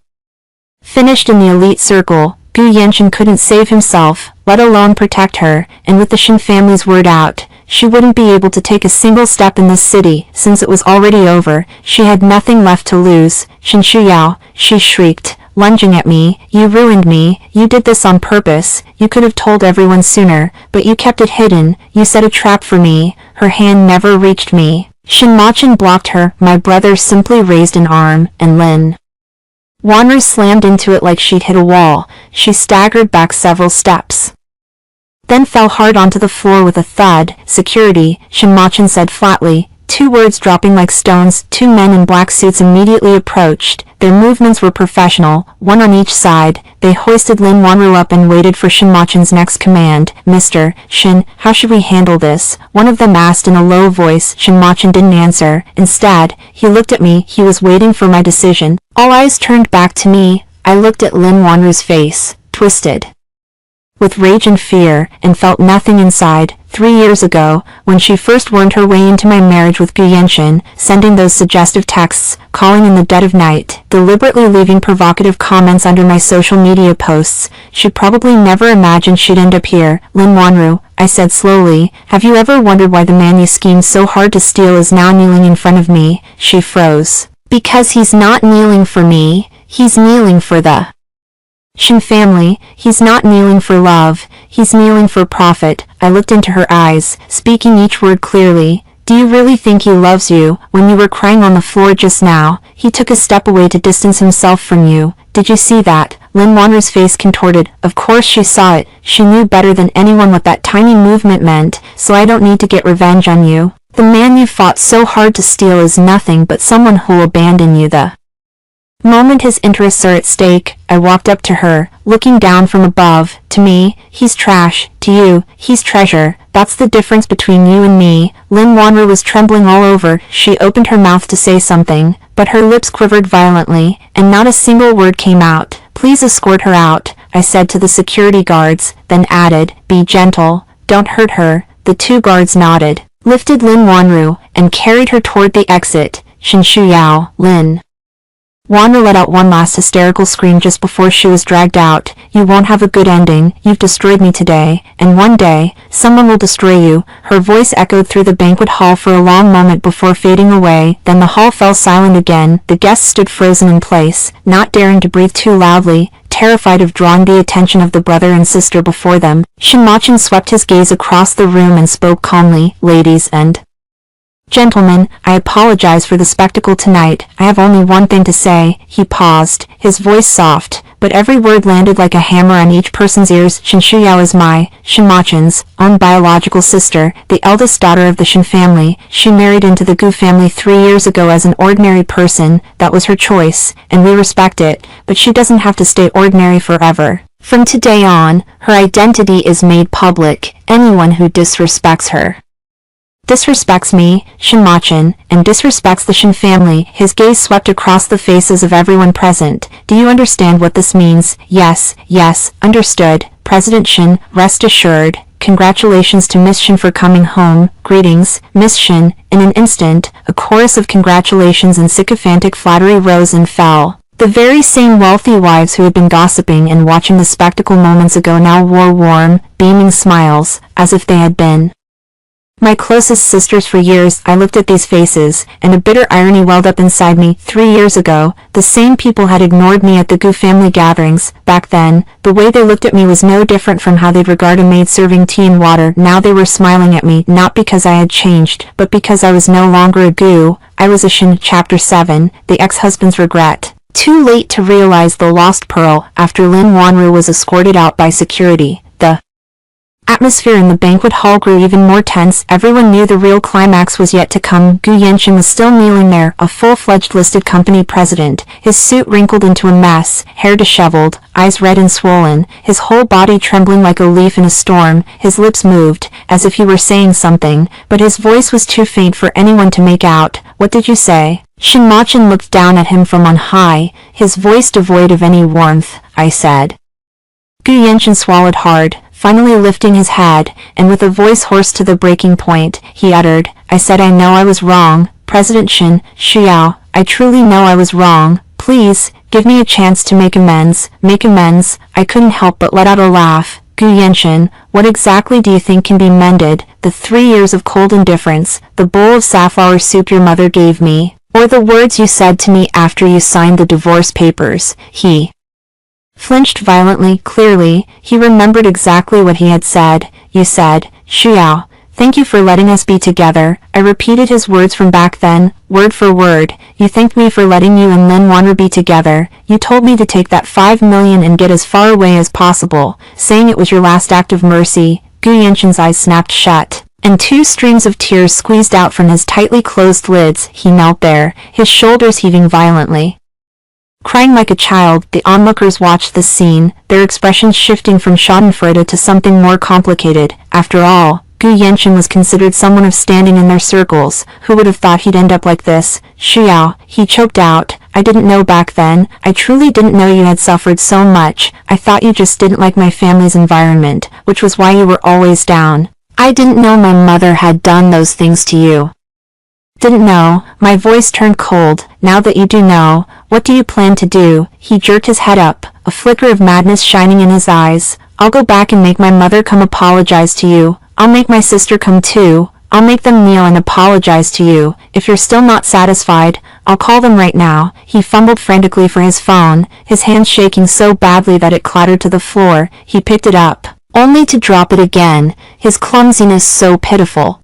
finished in the elite circle. Gu Yanshin couldn't save himself, let alone protect her, and with the Shin family's word out, she wouldn't be able to take a single step in this city. Since it was already over, she had nothing left to lose. Shin Shuyao, she shrieked, lunging at me. You ruined me. You did this on purpose. You could have told everyone sooner, but you kept it hidden. You set a trap for me. Her hand never reached me. Shinmochin blocked her. My brother simply raised an arm, and Lin Wanru slammed into it like she'd hit a wall. She staggered back several steps, then fell hard onto the floor with a thud. Security, Shinmochin said flatly, 2 words dropping like stones. 2 men in black suits immediately approached. Their movements were professional, 1 on each side. They hoisted Lin Wanru up and waited for Shinmochin's next command. Mr. Shin, how should we handle this? One of them asked in a low voice. Shinmochin didn't answer. Instead, he looked at me. He was waiting for my decision. All eyes turned back to me. I looked at Lin Wanru's face, twisted with rage and fear, and felt nothing inside. 3 years ago, when she first wormed her way into my marriage with Gu Yenshin, sending those suggestive texts, calling in the dead of night, deliberately leaving provocative comments under my social media posts, she probably never imagined she'd end up here. Lin Wanru, I said slowly, have you ever wondered why the man you schemed so hard to steal is now kneeling in front of me? She froze. Because he's not kneeling for me, he's kneeling for the Shin family. He's not kneeling for love, he's kneeling for profit. I looked into her eyes, speaking each word clearly. Do you really think he loves you? When you were crying on the floor just now, he took a step away to distance himself from you. Did you see that? Lin Wanru's face contorted. Of course she saw it. She knew better than anyone what that tiny movement meant, so I don't need to get revenge on you. The man you fought so hard to steal is nothing but someone who'll abandon you the moment his interests are at stake. I walked up to her, looking down from above. To me, he's trash. To you, he's treasure. That's the difference between you and me. Lin Wanru was trembling all over. She opened her mouth to say something, but her lips quivered violently, and not a single word came out. Please escort her out, I said to the security guards, then added, be gentle, don't hurt her. The 2 guards nodded, lifted Lin Wanru, and carried her toward the exit. Shin Shuyao, Lin Wanru let out one last hysterical scream just before she was dragged out. You won't have a good ending. You've destroyed me today, and one day, someone will destroy you. Her voice echoed through the banquet hall for a long moment before fading away. Then the hall fell silent again. The guests stood frozen in place, not daring to breathe too loudly, terrified of drawing the attention of the brother and sister before them. Shinmochin swept his gaze across the room and spoke calmly, ladies and gentlemen, I apologize for the spectacle tonight. I have only one thing to say. He paused, his voice soft, but every word landed like a hammer on each person's ears. Shin Shuyao is my, Shinmochin's, own biological sister, the eldest daughter of the Shin family. She married into the Gu family 3 years ago as an ordinary person. That was her choice, and we respect it, but she doesn't have to stay ordinary forever. From today on, her identity is made public. Anyone who disrespects her disrespects me, Shinmochin, and disrespects the Shin family. His gaze swept across the faces of everyone present. Do you understand what this means? Yes, understood. President Shin, rest assured. Congratulations to Miss Shin for coming home. Greetings, Miss Shin. In an instant, a chorus of congratulations and sycophantic flattery rose and fell. The very same wealthy wives who had been gossiping and watching the spectacle moments ago now wore warm, beaming smiles, as if they had been my closest sisters for years. I looked at these faces, and a bitter irony welled up inside me. 3 years ago, the same people had ignored me at the Gu family gatherings. Back then, the way they looked at me was no different from how they'd regard a maid serving tea and water. Now they were smiling at me, not because I had changed, but because I was no longer a Gu. I was a Shin. Chapter 7, The Ex-Husband's Regret. Too late to realize the lost pearl. After Lin Wanru was escorted out by security, the atmosphere in the banquet hall grew even more tense. Everyone knew the real climax was yet to come. Gu Yenshin was still kneeling there, a full-fledged listed company president, his suit wrinkled into a mess, hair disheveled, eyes red and swollen, his whole body trembling like a leaf in a storm. His lips moved, as if he were saying something, but his voice was too faint for anyone to make out. What did you say? Shinmochin looked down at him from on high, his voice devoid of any warmth. I said. Gu Yenshin swallowed hard, finally lifting his head, and with a voice hoarse to the breaking point, he uttered, I said I know I was wrong, President Shin Shuyao, I truly know I was wrong. Please, give me a chance to make amends. Make amends? I couldn't help but let out a laugh. Gu Yenshin, what exactly do you think can be mended? The 3 years of cold indifference, the bowl of safflower soup your mother gave me, or the words you said to me after you signed the divorce papers? He flinched violently. Clearly, he remembered exactly what he had said. You said, Shuyao, Thank you for letting us be together. I repeated his words from back then, word for word. You thanked me for letting you and Lin Wanru be together. You told me to take that 5 million and get as far away as possible, saying it was your last act of mercy. Gu Yanshin's eyes snapped shut, and 2 streams of tears squeezed out from his tightly closed lids. He knelt there, his shoulders heaving violently. Crying like a child, the onlookers watched this scene, their expressions shifting from schadenfreude to something more complicated. After all, Gu Yanshin was considered someone of standing in their circles. Who would have thought he'd end up like this? Xiao, he choked out. I didn't know back then. I truly didn't know you had suffered so much. I thought you just didn't like my family's environment, which was why you were always down. I didn't know my mother had done those things to you. Didn't know. My voice turned cold. Now that you do know, what do you plan to do? He jerked his head up, a flicker of madness shining in his eyes. I'll go back and make my mother come apologize to you. I'll make my sister come too. I'll make them kneel and apologize to you. If you're still not satisfied, I'll call them right now. He fumbled frantically for his phone, his hands shaking so badly that it clattered to the floor. He picked it up, only to drop it again, his clumsiness so pitiful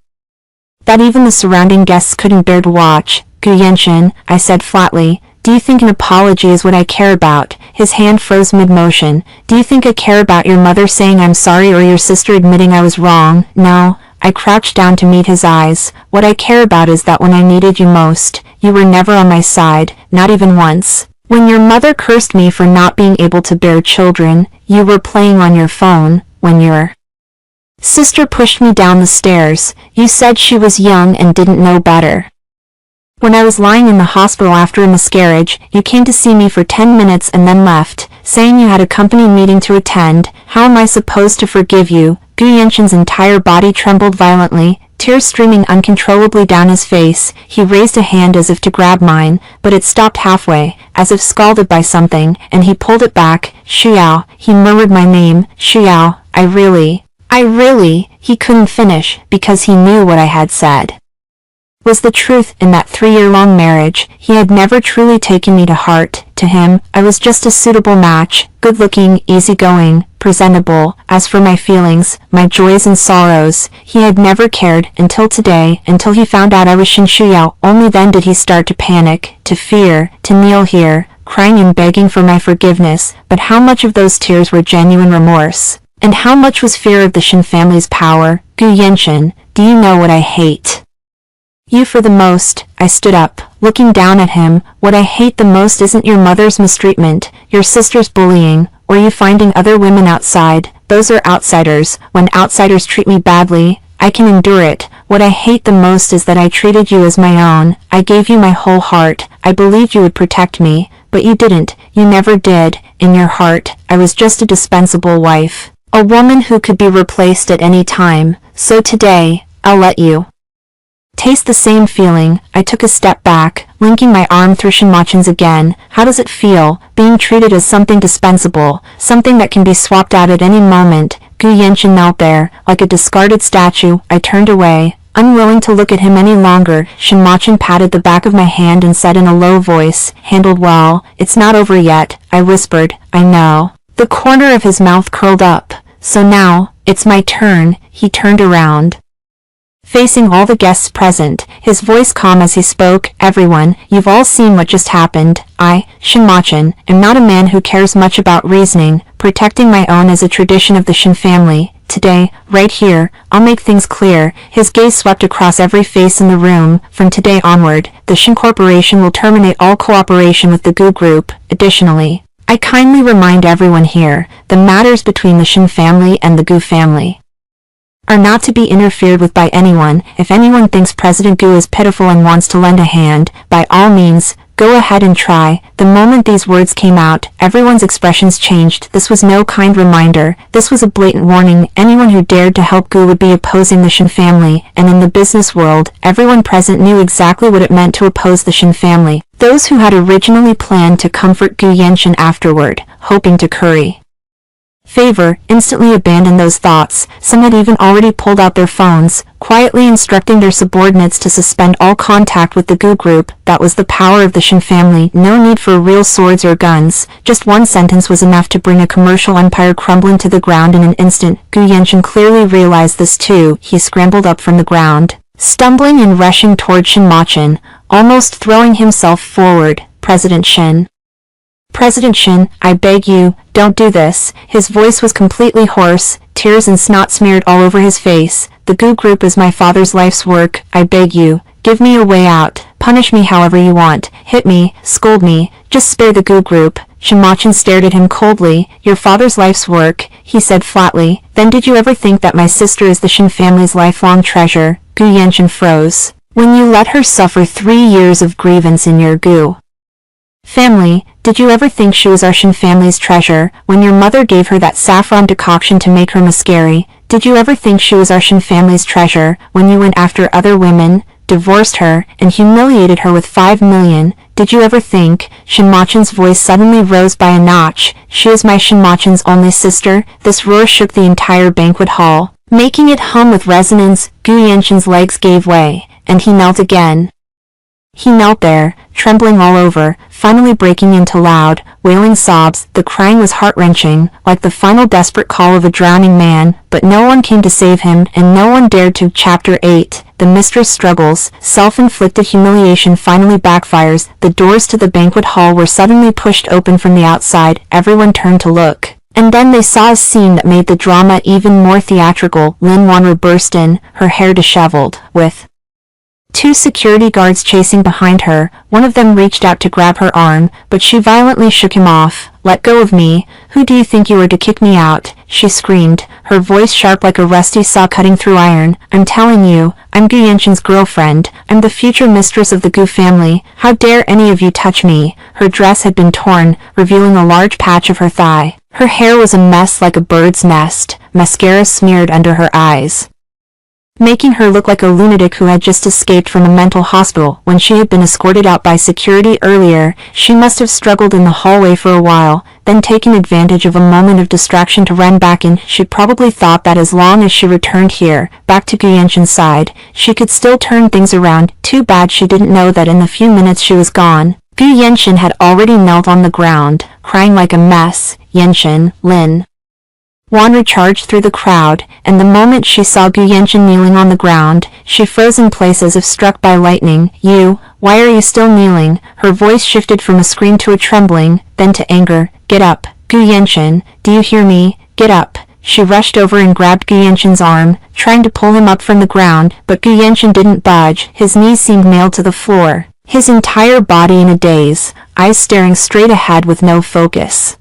that even the surrounding guests couldn't bear to watch. Gu Yanshin, I said flatly, do you think an apology is what I care about? His hand froze mid-motion. Do you think I care about your mother saying I'm sorry or your sister admitting I was wrong? No. I crouched down to meet his eyes. What I care about is that when I needed you most, you were never on my side, not even once. When your mother cursed me for not being able to bear children, you were playing on your phone. When your sister pushed me down the stairs, you said she was young and didn't know better. When I was lying in the hospital after a miscarriage, you came to see me for 10 minutes and then left, saying you had a company meeting to attend. How am I supposed to forgive you? Gu Yanshin's entire body trembled violently, tears streaming uncontrollably down his face. He raised a hand as if to grab mine, but it stopped halfway, as if scalded by something, and he pulled it back. Xiao, he murmured my name. Xiao, I really, he couldn't finish, because he knew what I had said was the truth. In that 3-year-long marriage, he had never truly taken me to heart. To him, I was just a suitable match, good-looking, easygoing, presentable. As for my feelings, my joys and sorrows, he had never cared until today, until he found out I was Shin Shuyao. Only then did he start to panic, to fear, to kneel here, crying and begging for my forgiveness. But how much of those tears were genuine remorse? And how much was fear of the Shin family's power? Gu Yanshin, do you know what I hate? You for the most. I stood up, looking down at him. What I hate the most isn't your mother's mistreatment, your sister's bullying, or you finding other women outside. Those are outsiders. When outsiders treat me badly, I can endure it. What I hate the most is that I treated you as my own. I gave you my whole heart. I believed you would protect me, but you didn't. You never did. In your heart, I was just a dispensable wife, a woman who could be replaced at any time. So today, I'll let you taste the same feeling. I took a step back, linking my arm through Shinmochan's again. How does it feel, being treated as something dispensable, something that can be swapped out at any moment? Gu Yanshin knelt there, like a discarded statue. I turned away, unwilling to look at him any longer. Shinmochan patted the back of my hand and said in a low voice, handled well. It's not over yet, I whispered. I know. The corner of his mouth curled up. So now, it's my turn. He turned around, facing all the guests present, his voice calm as he spoke. Everyone, you've all seen what just happened. I, Shinmochan, am not a man who cares much about reasoning. Protecting my own is a tradition of the Shin family. Today, right here, I'll make things clear. His gaze swept across every face in the room. From today onward, the Shin Corporation will terminate all cooperation with the Gu Group. Additionally, I kindly remind everyone here, the matters between the Shin family and the Gu family are not to be interfered with by anyone. If anyone thinks President Gu is pitiful and wants to lend a hand, by all means, go ahead and try. The moment these words came out, everyone's expressions changed. This was no kind reminder. This was a blatant warning. Anyone who dared to help Gu would be opposing the Shin family, and in the business world, everyone present knew exactly what it meant to oppose the Shin family. Those who had originally planned to comfort Gu Yanshin afterward, hoping to curry Favor instantly abandoned those thoughts. Some had even already pulled out their phones, quietly instructing their subordinates to suspend all contact with the Gu group. That was the power of the Shin family. No need for real swords or guns. Just one sentence was enough to bring a commercial empire crumbling to the ground in an instant. Gu Yenshin clearly realized this too. He scrambled up from the ground, stumbling and rushing toward Shin Machin, almost throwing himself forward. President Shin. President Shin, I beg you, don't do this. His voice was completely hoarse, tears and snot smeared all over his face. The Gu group is my father's life's work. I beg you, give me a way out. Punish me however you want. Hit me, scold me, just spare the Gu group. Shin Machin stared at him coldly. Your father's life's work, he said flatly. Then did you ever think that my sister is the Shin family's lifelong treasure? Gu Yenshin froze. When you let her suffer 3 years of grievance in your Gu family, did you ever think she was our Shin family's treasure? When your mother gave her that saffron decoction to make her mascari, did you ever think she was our Shin family's treasure? When you went after other women, divorced her, and humiliated her with 5 million, did you ever think? Shin Machin's voice suddenly rose by a notch. She is my Shin Machin's only sister. This roar shook the entire banquet hall, making it hum with resonance. Gu Yenshin's legs gave way, and he knelt again. He knelt there, trembling all over, finally breaking into loud, wailing sobs. The crying was heart-wrenching, like the final desperate call of a drowning man, but no one came to save him, and no one dared to. Chapter 8. The mistress struggles. Self-inflicted humiliation finally backfires. The doors to the banquet hall were suddenly pushed open from the outside. Everyone turned to look. And then they saw a scene that made the drama even more theatrical. Lin Wanru burst in, her hair disheveled, with 2 security guards chasing behind her. One of them reached out to grab her arm, but she violently shook him off. Let go of me. Who do you think you are to kick me out? She screamed, her voice sharp like a rusty saw cutting through iron. I'm telling you, I'm Gu Yenshin's girlfriend. I'm the future mistress of the Gu family. How dare any of you touch me? Her dress had been torn, revealing a large patch of her thigh. Her hair was a mess like a bird's nest. Mascara smeared under her eyes, making her look like a lunatic who had just escaped from a mental hospital. When she had been escorted out by security earlier, she must have struggled in the hallway for a while, then taken advantage of a moment of distraction to run back in. She probably thought that as long as she returned here, back to Gu Yenshin's side, she could still turn things around. Too bad she didn't know that in the few minutes she was gone, Gu Yenshin had already knelt on the ground, crying like a mess. Yenshin, Lin Wanru charged through the crowd, and the moment she saw Gu Yenshin kneeling on the ground, she froze in place as if struck by lightning. You, why are you still kneeling? Her voice shifted from a scream to a trembling, then to anger. Get up, Gu Yenshin, do you hear me? Get up. She rushed over and grabbed Gu Yenshin's arm, trying to pull him up from the ground, but Gu Yenshin didn't budge. His knees seemed nailed to the floor, his entire body in a daze, eyes staring straight ahead with no focus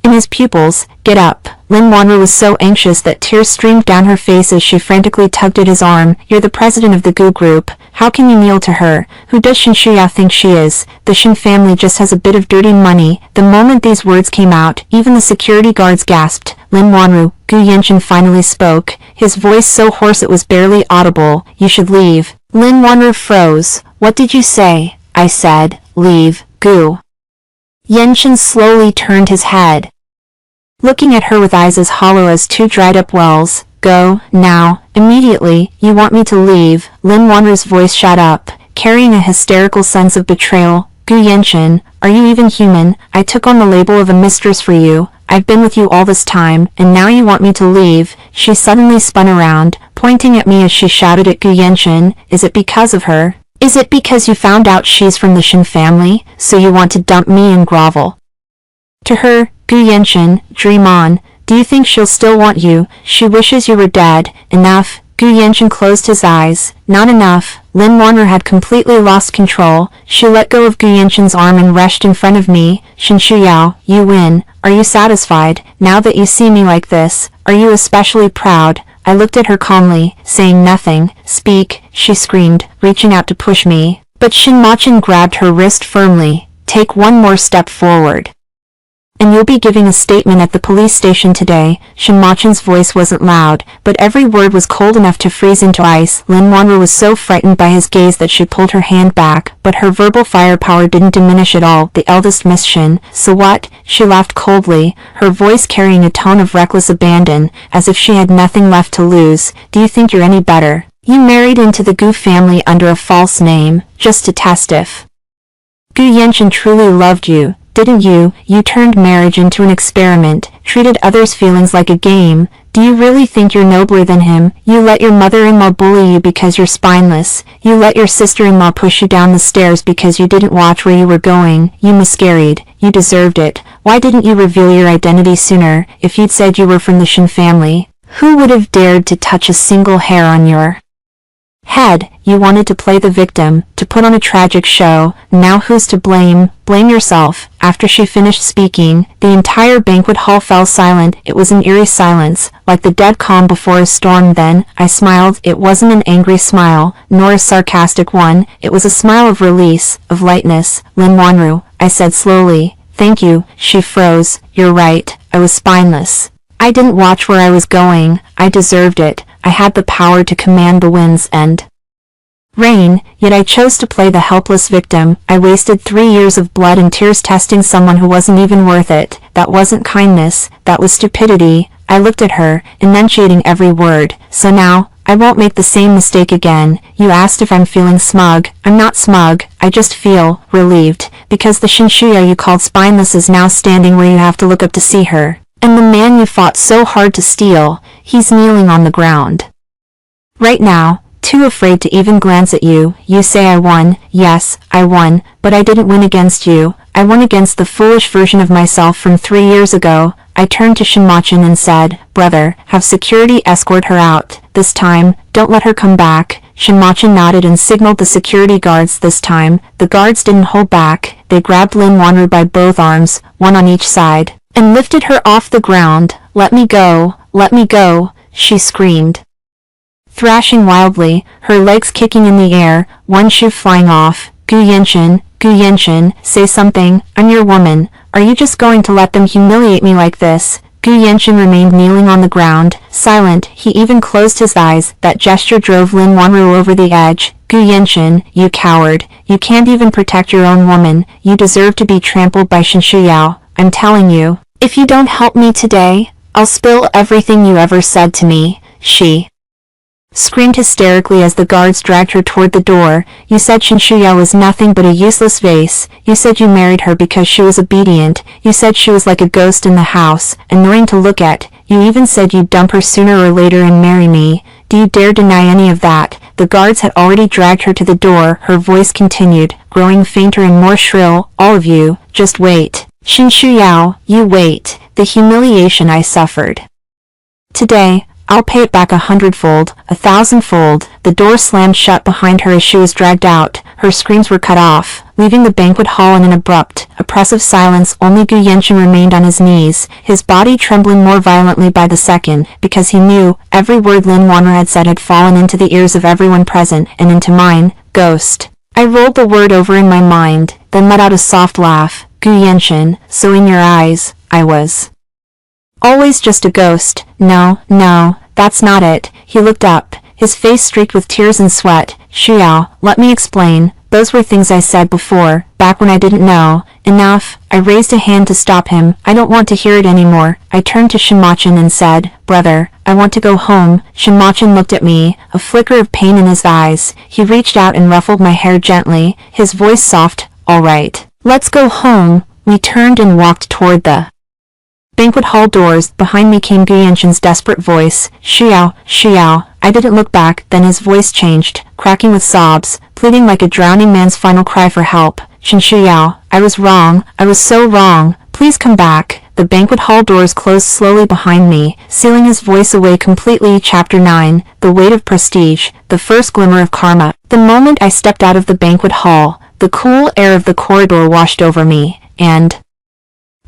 in his pupils. Get up. Lin Wanru was so anxious that tears streamed down her face as she frantically tugged at his arm. You're the president of the Gu group. How can you kneel to her? Who does Shin Shuya think she is? The Shin family just has a bit of dirty money. The moment these words came out, even the security guards gasped. Lin Wanru, Gu Yenshin finally spoke, his voice so hoarse it was barely audible. You should leave. Lin Wanru froze. What did you say? I said, leave. Gu Yenshin slowly turned his head, looking at her with eyes as hollow as 2 dried-up wells. Go, now, immediately. You want me to leave? Lin Wanru's voice shot up, carrying a hysterical sense of betrayal. Gu Yenshin, are you even human? I took on the label of a mistress for you. I've been with you all this time, and now you want me to leave? She suddenly spun around, pointing at me as she shouted at Gu Yenshin. Is it because of her? Is it because you found out she's from the Shin family, so you want to dump me and grovel to her? Gu Yenshin, dream on. Do you think she'll still want you? She wishes you were dead. Enough. Gu Yenshin closed his eyes. Not enough. Lin Wanru had completely lost control. She let go of Gu Yenshin's arm and rushed in front of me. Shin Shuyao, you win. Are you satisfied? Now that you see me like this, are you especially proud? I looked at her calmly, saying nothing. Speak, she screamed, reaching out to push me. But Shin Machin grabbed her wrist firmly. Take one more step forward. And you'll be giving a statement at the police station today. Shinmochan's voice wasn't loud, but every word was cold enough to freeze into ice. Lin Wanru was so frightened by his gaze that she pulled her hand back, but her verbal firepower didn't diminish at all. The eldest Miss Shin. So what? She laughed coldly, her voice carrying a tone of reckless abandon, as if she had nothing left to lose. Do you think you're any better? You married into the Gu family under a false name, just to test if Gu Yanchen truly loved you. Didn't you? You turned marriage into an experiment, treated others' feelings like a game. Do you really think you're nobler than him? You let your mother-in-law bully you because you're spineless. You let your sister-in-law push you down the stairs because you didn't watch where you were going. You miscarried. You deserved it. Why didn't you reveal your identity sooner? If you'd said you were from the Shin family, who would have dared to touch a single hair on your head? You wanted to play the victim, to put on a tragic show. Now who's to blame? Blame yourself. After she finished speaking, the entire banquet hall fell silent. It was an eerie silence, like the dead calm before a storm. Then, I smiled. It wasn't an angry smile, nor a sarcastic one. It was a smile of release, of lightness. Lin Wanru, I said slowly. Thank you. She froze. You're right. I was spineless. I didn't watch where I was going. I deserved it. I had the power to command the winds and rain, yet I chose to play the helpless victim. I wasted 3 years of blood and tears testing someone who wasn't even worth it. That wasn't kindness, that was stupidity. I looked at her, enunciating every word. So now, I won't make the same mistake again. You asked if I'm feeling smug. I'm not smug, I just feel relieved, because the Shinshuya you called spineless is now standing where you have to look up to see her. And the man you fought so hard to steal, he's kneeling on the ground right now, too afraid to even glance at you. You say I won. Yes, I won, but I didn't win against you. I won against the foolish version of myself from 3 years ago. I turned to Shinmochan and said, Brother, have security escort her out. This time, don't let her come back. Shinmochan nodded and signaled the security guards. This time, the guards didn't hold back. They grabbed Lin Wanru by both arms, one on each side, and lifted her off the ground. Let me go, she screamed, thrashing wildly, her legs kicking in the air, one shoe flying off. Gu Yanchen, say something. I'm your woman. Are you just going to let them humiliate me like this? Gu Yanchen remained kneeling on the ground, silent. He even closed his eyes. That gesture drove Lin Wanru over the edge. Gu Yanchen, you coward. You can't even protect your own woman. You deserve to be trampled by Shinshuyao. I'm telling you, if you don't help me today, I'll spill everything you ever said to me. She screamed hysterically as the guards dragged her toward the door. You said Shinshuya was nothing but a useless vase. You said you married her because she was obedient. You said she was like a ghost in the house, annoying to look at. You even said you'd dump her sooner or later and marry me. Do you dare deny any of that? The guards had already dragged her to the door. Her voice continued, growing fainter and more shrill. All of you, just wait. Shinshuyao, you wait. The humiliation I suffered today, I'll pay it back 100-fold, 1,000-fold. The door slammed shut behind her as she was dragged out. Her screams were cut off, leaving the banquet hall in an abrupt, oppressive silence. Only Gu Yanchen remained on his knees, his body trembling more violently by the second, because he knew every word Lin Wanru had said had fallen into the ears of everyone present, and into mine. Ghost. I rolled the word over in my mind, then let out a soft laugh. Gu Yanchen, so in your eyes, I was always just a ghost. No, that's not it. He looked up, his face streaked with tears and sweat. Shuyao, let me explain. Those were things I said before, back when I didn't know. Enough. I raised a hand to stop him. I don't want to hear it anymore. I turned to Shinmochan and said, Brother, I want to go home. Shinmochan looked at me, a flicker of pain in his eyes. He reached out and ruffled my hair gently, his voice soft. All right. Let's go home. We turned and walked toward the banquet hall doors. Behind me came Gu Yanchen's desperate voice. Shuyao. I didn't look back. Then his voice changed, cracking with sobs, pleading like a drowning man's final cry for help. Shinshuyao, I was wrong. I was so wrong. Please come back. The banquet hall doors closed slowly behind me, sealing his voice away completely. Chapter 9. The weight of prestige. The first glimmer of karma. The moment I stepped out of the banquet hall, the cool air of the corridor washed over me, and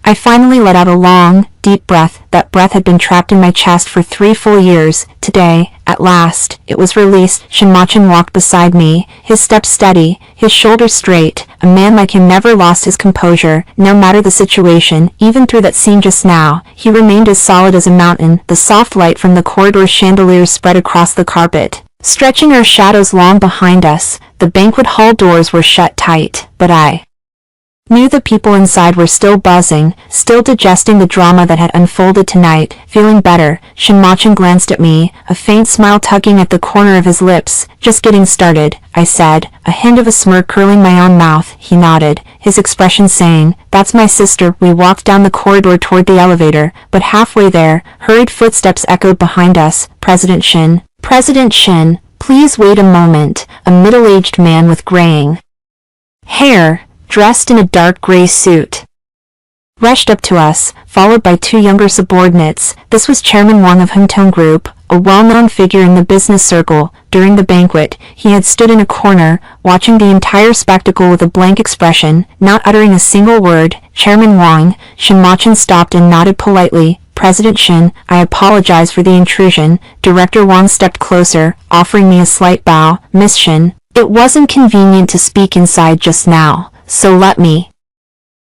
I finally let out a long, deep breath. That breath had been trapped in my chest for 3 full years. Today, at last, it was released. Shinmochin walked beside me, his steps steady, his shoulders straight. A man like him never lost his composure, no matter the situation. Even through that scene just now, he remained as solid as a mountain. The soft light from the corridor chandeliers spread across the carpet, stretching our shadows long behind us. The banquet hall doors were shut tight, but I knew the people inside were still buzzing, still digesting the drama that had unfolded tonight. Feeling better, Shinmochin glanced at me, a faint smile tugging at the corner of his lips. Just getting started, I said, a hint of a smirk curling my own mouth. He nodded, his expression saying, "That's my sister." We walked down the corridor toward the elevator, but halfway there, hurried footsteps echoed behind us. President Shin. President Shin, please wait a moment. A middle-aged man with graying hair, dressed in a dark gray suit, rushed up to us, followed by 2 younger subordinates. This was Chairman Wang of Hengtong Group, a well-known figure in the business circle. During the banquet, he had stood in a corner, watching the entire spectacle with a blank expression, not uttering a single word. Chairman Wang, Shinmochin stopped and nodded politely. President Shin, I apologize for the intrusion. Director Wang stepped closer, offering me a slight bow. Miss Shin, it wasn't convenient to speak inside just now, so let me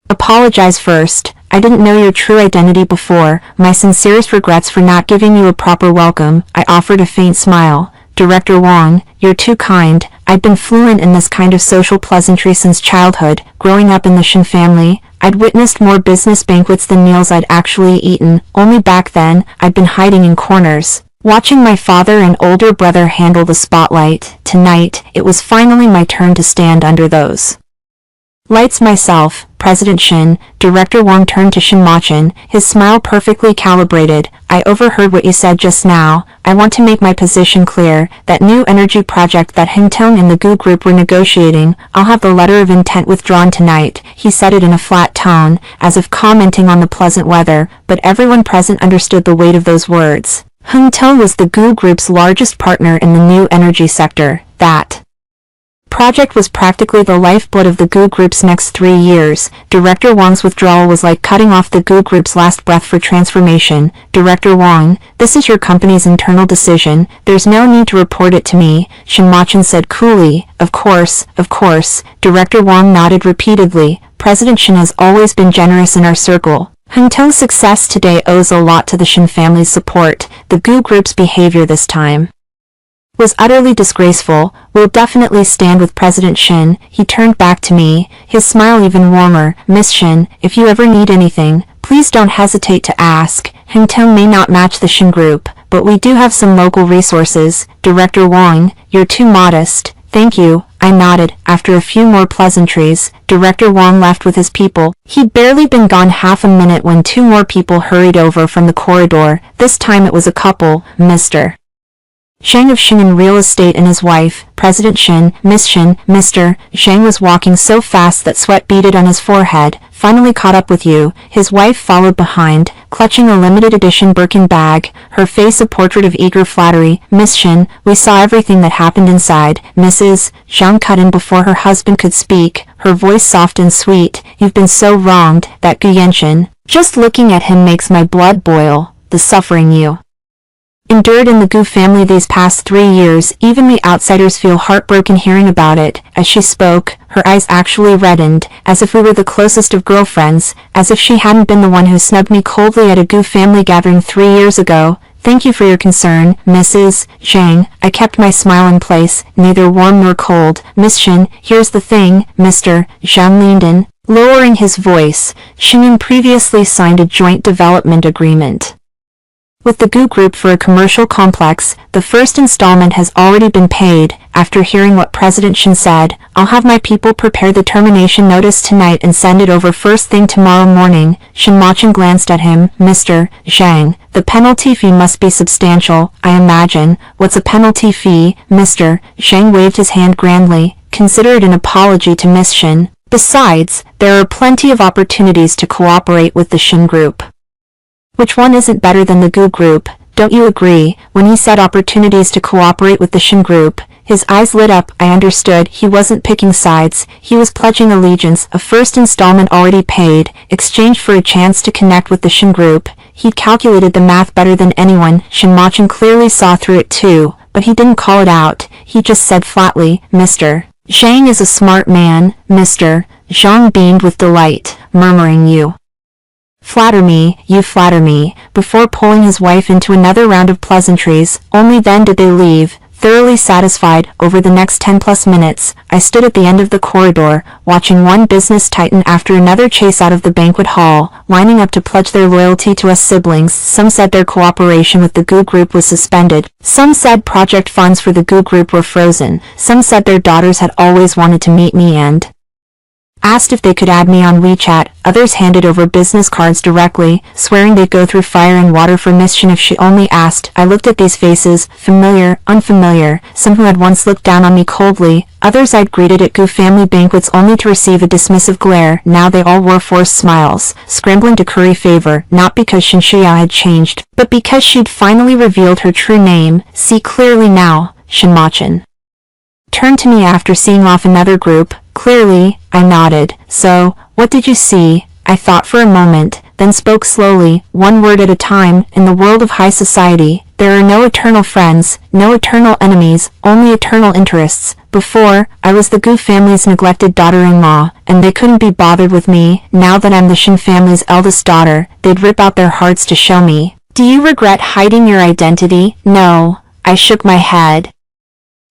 apologize first. I didn't know your true identity before. My sincerest regrets for not giving you a proper welcome. I offered a faint smile. Director Wang, you're too kind. I'd been fluent in this kind of social pleasantry since childhood. Growing up in the Shin family, I'd witnessed more business banquets than meals I'd actually eaten. Only back then, I'd been hiding in corners, watching my father and older brother handle the spotlight. Tonight, it was finally my turn to stand under those lights myself. President Shin. Director Wang turned to Shinmochin, his smile perfectly calibrated. I overheard what you said just now. I want to make my position clear. That new energy project that Hengtong and the Gu Group were negotiating, I'll have the letter of intent withdrawn tonight. He said it in a flat tone, as if commenting on the pleasant weather, but everyone present understood the weight of those words. Hengtong was the Gu Group's largest partner in the new energy sector. That project was practically the lifeblood of the Gu Group's next 3 years. Director Wang's withdrawal was like cutting off the Gu Group's last breath for transformation. Director Wang, this is your company's internal decision. There's no need to report it to me, Shinmochin said coolly. Of course, of course. Director Wang nodded repeatedly. President Shin has always been generous in our circle. Hengtong's success today owes a lot to the Shin family's support. The Gu Group's behavior this time was utterly disgraceful. We'll definitely stand with President Shin. He turned back to me, his smile even warmer. Miss Shin, if you ever need anything, please don't hesitate to ask. Hengtong may not match the Shin Group, but we do have some local resources. Director Wang, you're too modest. Thank you, I nodded. After a few more pleasantries, Director Wang left with his people. He'd barely been gone half a minute when 2 more people hurried over from the corridor. This time it was a couple, Mr. Zhang of Shin Real Estate and his wife, President Shin. Miss Shin. Mr. Zhang was walking so fast that sweat beaded on his forehead. Finally caught up with you. His wife followed behind, clutching a limited edition Birkin bag, her face a portrait of eager flattery. Miss Shin, we saw everything that happened inside. Mrs. Zhang cut in before her husband could speak, her voice soft and sweet. You've been so wronged, that Gu Yenshin. Just looking at him makes my blood boil. The suffering you endured in the Gu family these past 3 years, even we outsiders feel heartbroken hearing about it. As she spoke, her eyes actually reddened, as if we were the closest of girlfriends, as if she hadn't been the one who snubbed me coldly at a Gu family gathering 3 years ago. Thank you for your concern, Mrs. Zhang. I kept my smile in place, neither warm nor cold. Miss Shin, here's the thing. Mr. Zhang leaned in, lowering his voice. Shin previously signed a joint development agreement with the Gu Group for a commercial complex. The first installment has already been paid. After hearing what President Shin said, I'll have my people prepare the termination notice tonight and send it over first thing tomorrow morning. Shinmochin glanced at him. Mr. Zhang, the penalty fee must be substantial, I imagine. What's a penalty fee? Mr. Zhang waved his hand grandly. Consider it an apology to Miss Shin. Besides, there are plenty of opportunities to cooperate with the Shin Group. Which one isn't better than the Gu Group? Don't you agree? When he said opportunities to cooperate with the Shin Group, His eyes lit up. I understood. He wasn't picking sides. He was pledging allegiance, a first installment already paid, exchanged for a chance to connect with the Shin group. He'd calculated the math better than anyone. Shin clearly saw through it too, but he didn't call it out. He just said flatly, Mr. Zhang is a smart man, Mr. Zhang beamed with delight, murmuring, you flatter me, before pulling his wife into another round of pleasantries. Only then did they leave. Thoroughly satisfied, over the next 10+ minutes, I stood at the end of the corridor, watching one business titan after another chase out of the banquet hall, lining up to pledge their loyalty to us siblings. Some said their cooperation with the Gu group was suspended. Some said project funds for the Gu group were frozen. Some said their daughters had always wanted to meet me and asked if they could add me on WeChat. Others handed over business cards directly, swearing they'd go through fire and water for Miss Shin if she only asked. I looked at these faces, familiar, unfamiliar, some who had once looked down on me coldly, others I'd greeted at Gu family banquets only to receive a dismissive glare. Now they all wore forced smiles, scrambling to curry favor, not because Shin Shuyao had changed, but because she'd finally revealed her true name. See clearly now, Shin Machin turned to me after seeing off another group. Clearly, I nodded. So, what did you see? I thought for a moment, then spoke slowly, one word at a time. In the world of high society, there are no eternal friends, no eternal enemies, only eternal interests. Before, I was the Gu family's neglected daughter-in-law, and they couldn't be bothered with me. Now that I'm the Shin family's eldest daughter, they'd rip out their hearts to show me. Do you regret hiding your identity? No. I shook my head.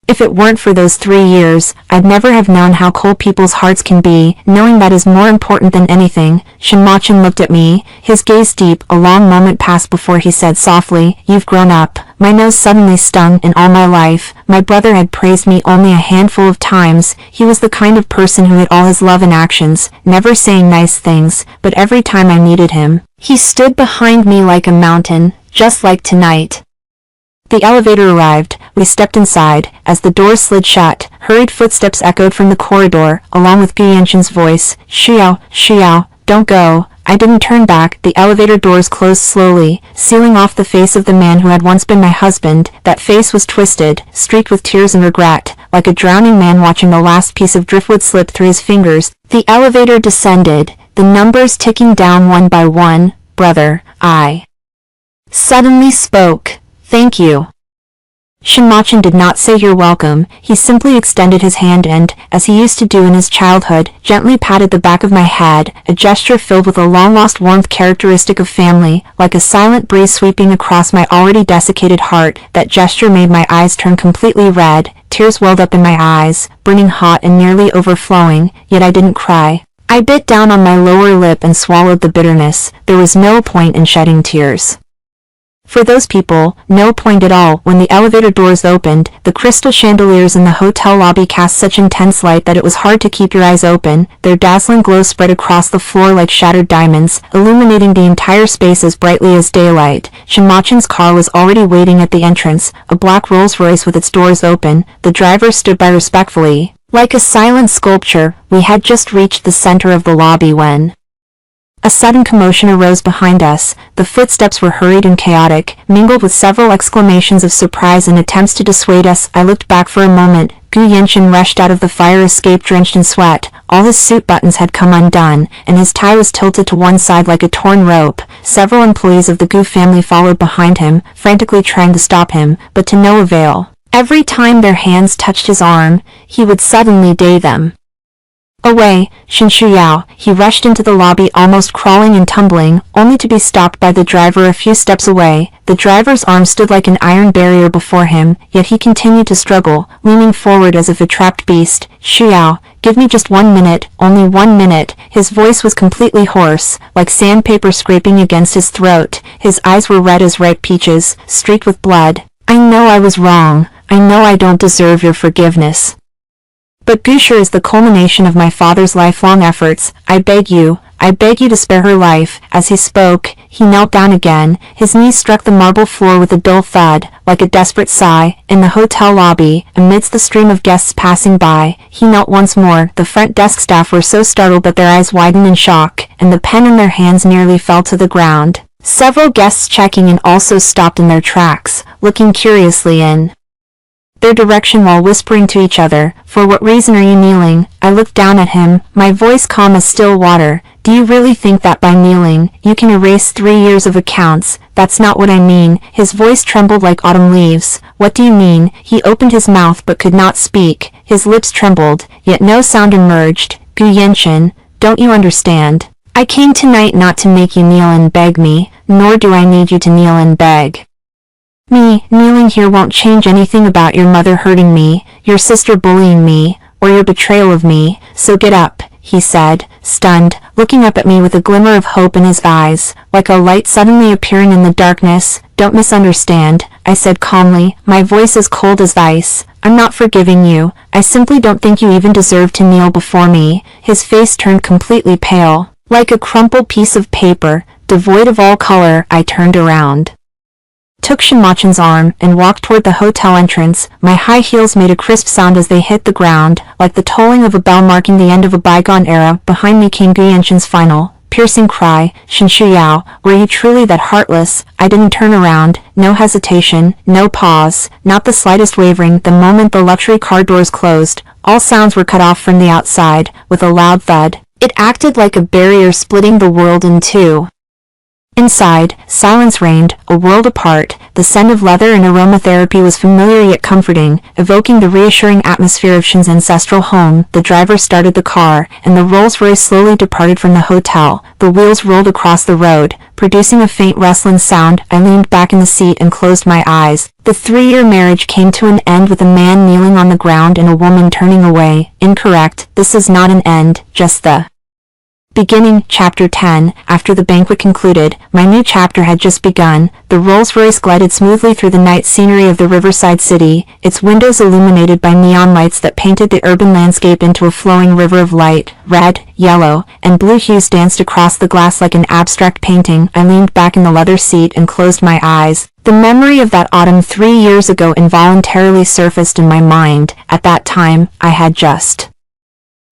If it weren't for those 3 years, I'd never have known how cold people's hearts can be. Knowing that is more important than anything. Shin Machin looked at me, his gaze deep. A long moment passed before he said softly, you've grown up. My nose suddenly stung. In all my life, my brother had praised me only a handful of times. He was the kind of person who hid all his love in actions, never saying nice things, but every time I needed him, he stood behind me like a mountain, just like tonight. The elevator arrived. We stepped inside. As the doors slid shut, hurried footsteps echoed from the corridor, along with Gu Yanshin's voice. Shuyao, don't go. I didn't turn back. The elevator doors closed slowly, sealing off the face of the man who had once been my husband. That face was twisted, streaked with tears and regret, like a drowning man watching the last piece of driftwood slip through his fingers. The elevator descended, the numbers ticking down one by one. Brother, I suddenly spoke. Thank you. Shin Machin did not say you're welcome. He simply extended his hand and, as he used to do in his childhood, gently patted the back of my head, a gesture filled with a long-lost warmth characteristic of family, like a silent breeze sweeping across my already desiccated heart. That gesture made my eyes turn completely red. Tears welled up in my eyes, burning hot and nearly overflowing, yet I didn't cry. I bit down on my lower lip and swallowed the bitterness. There was no point in shedding tears. For those people, no point at all. When the elevator doors opened, the crystal chandeliers in the hotel lobby cast such intense light that it was hard to keep your eyes open. Their dazzling glow spread across the floor like shattered diamonds, illuminating the entire space as brightly as daylight. Shin Machin's car was already waiting at the entrance, a black Rolls-Royce with its doors open. The driver stood by respectfully, like a silent sculpture. We had just reached the center of the lobby when a sudden commotion arose behind us. The footsteps were hurried and chaotic, mingled with several exclamations of surprise and attempts to dissuade us. I looked back for a moment. Gu Yanshin rushed out of the fire escape drenched in sweat. All his suit buttons had come undone, and his tie was tilted to one side like a torn rope. Several employees of the Gu family followed behind him, frantically trying to stop him, but to no avail. Every time their hands touched his arm, he would suddenly day them away. Shin Shuyao. He rushed into the lobby almost crawling and tumbling, only to be stopped by the driver a few steps away. The driver's arm stood like an iron barrier before him, yet he continued to struggle, leaning forward as if a trapped beast. Shuyao, give me just 1 minute, only 1 minute. His voice was completely hoarse, like sandpaper scraping against his throat. His eyes were red as ripe peaches, streaked with blood. I know I was wrong. I know I don't deserve your forgiveness. But Gusher is the culmination of my father's lifelong efforts. I beg you to spare her life. As he spoke, he knelt down again. His knees struck the marble floor with a dull thud, like a desperate sigh. In the hotel lobby, amidst the stream of guests passing by, he knelt once more. The front desk staff were so startled that their eyes widened in shock, and the pen in their hands nearly fell to the ground. Several guests checking in also stopped in their tracks, looking curiously in. their direction while whispering to each other. "For what reason are you kneeling?" I looked down at him, my voice calm as still water. "Do you really think that by kneeling, you can erase 3 years of accounts?" "That's not what I mean." His voice trembled like autumn leaves. "What do you mean?" He opened his mouth but could not speak. His lips trembled, yet no sound emerged. "Gu Yenshin, don't you understand? I came tonight not to make you kneel and beg me, nor do I need you to kneel and beg me. Kneeling here won't change anything about your mother hurting me, your sister bullying me, or your betrayal of me, so get up," he said, stunned, looking up at me with a glimmer of hope in his eyes, like a light suddenly appearing in the darkness. "Don't misunderstand," I said calmly, my voice as cold as ice. "I'm not forgiving you, I simply don't think you even deserve to kneel before me." His face turned completely pale, like a crumpled piece of paper, devoid of all color. I turned around, took Shinmochan's arm, and walked toward the hotel entrance. My high heels made a crisp sound as they hit the ground, like the tolling of a bell marking the end of a bygone era. Behind me came Gu Yenshin's final, piercing cry, "Shinshu Yao, were you truly that heartless?" I didn't turn around, no hesitation, no pause, not the slightest wavering. The moment the luxury car doors closed, all sounds were cut off from the outside, with a loud thud. It acted like a barrier splitting the world in two. Inside, silence reigned, a world apart. The scent of leather and aromatherapy was familiar yet comforting, evoking the reassuring atmosphere of Shin's ancestral home. The driver started the car, and the Rolls-Royce slowly departed from the hotel. The wheels rolled across the road, producing a faint rustling sound. I leaned back in the seat and closed my eyes. The 3-year marriage came to an end with a man kneeling on the ground and a woman turning away. Incorrect, this is not an end, just the beginning. Chapter 10. After the banquet concluded, my new chapter had just begun. The Rolls-Royce glided smoothly through the night scenery of the riverside city, its windows illuminated by neon lights that painted the urban landscape into a flowing river of light. Red, yellow, and blue hues danced across the glass like an abstract painting. I leaned back in the leather seat and closed my eyes. The memory of that autumn 3 years ago involuntarily surfaced in my mind. At that time, I had just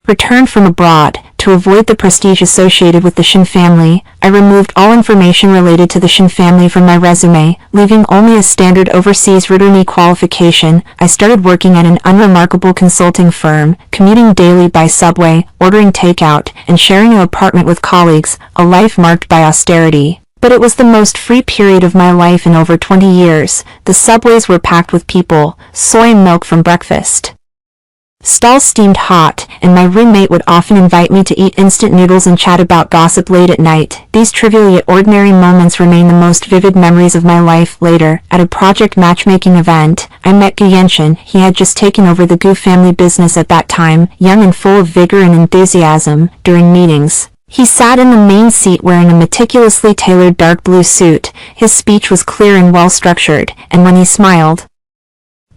returned from abroad. To avoid the prestige associated with the Shin family, I removed all information related to the Shin family from my resume, leaving only a standard overseas Rudurni qualification. I started working at an unremarkable consulting firm, commuting daily by subway, ordering takeout, and sharing an apartment with colleagues, a life marked by austerity. But it was the most free period of my life in over 20 years. The subways were packed with people, soy and milk from breakfast. Stalls steamed hot, and my roommate would often invite me to eat instant noodles and chat about gossip late at night. These trivial yet ordinary moments remain the most vivid memories of my life. Later, at a project matchmaking event, I met Gu Yenshin. He had just taken over the Gu family business at that time, young and full of vigor and enthusiasm. During meetings, he sat in the main seat wearing a meticulously tailored dark blue suit. His speech was clear and well-structured, and when he smiled,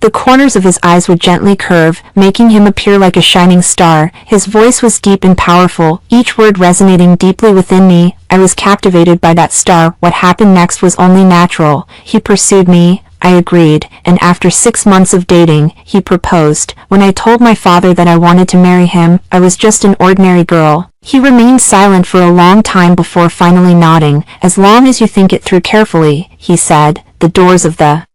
the corners of his eyes would gently curve, making him appear like a shining star. His voice was deep and powerful, each word resonating deeply within me. I was captivated by that star. What happened next was only natural. He pursued me, I agreed, and after 6 months of dating, he proposed. When I told my father that I wanted to marry him, I was just an ordinary girl. He remained silent for a long time before finally nodding. "As long as you think it through carefully," he said, "the doors of the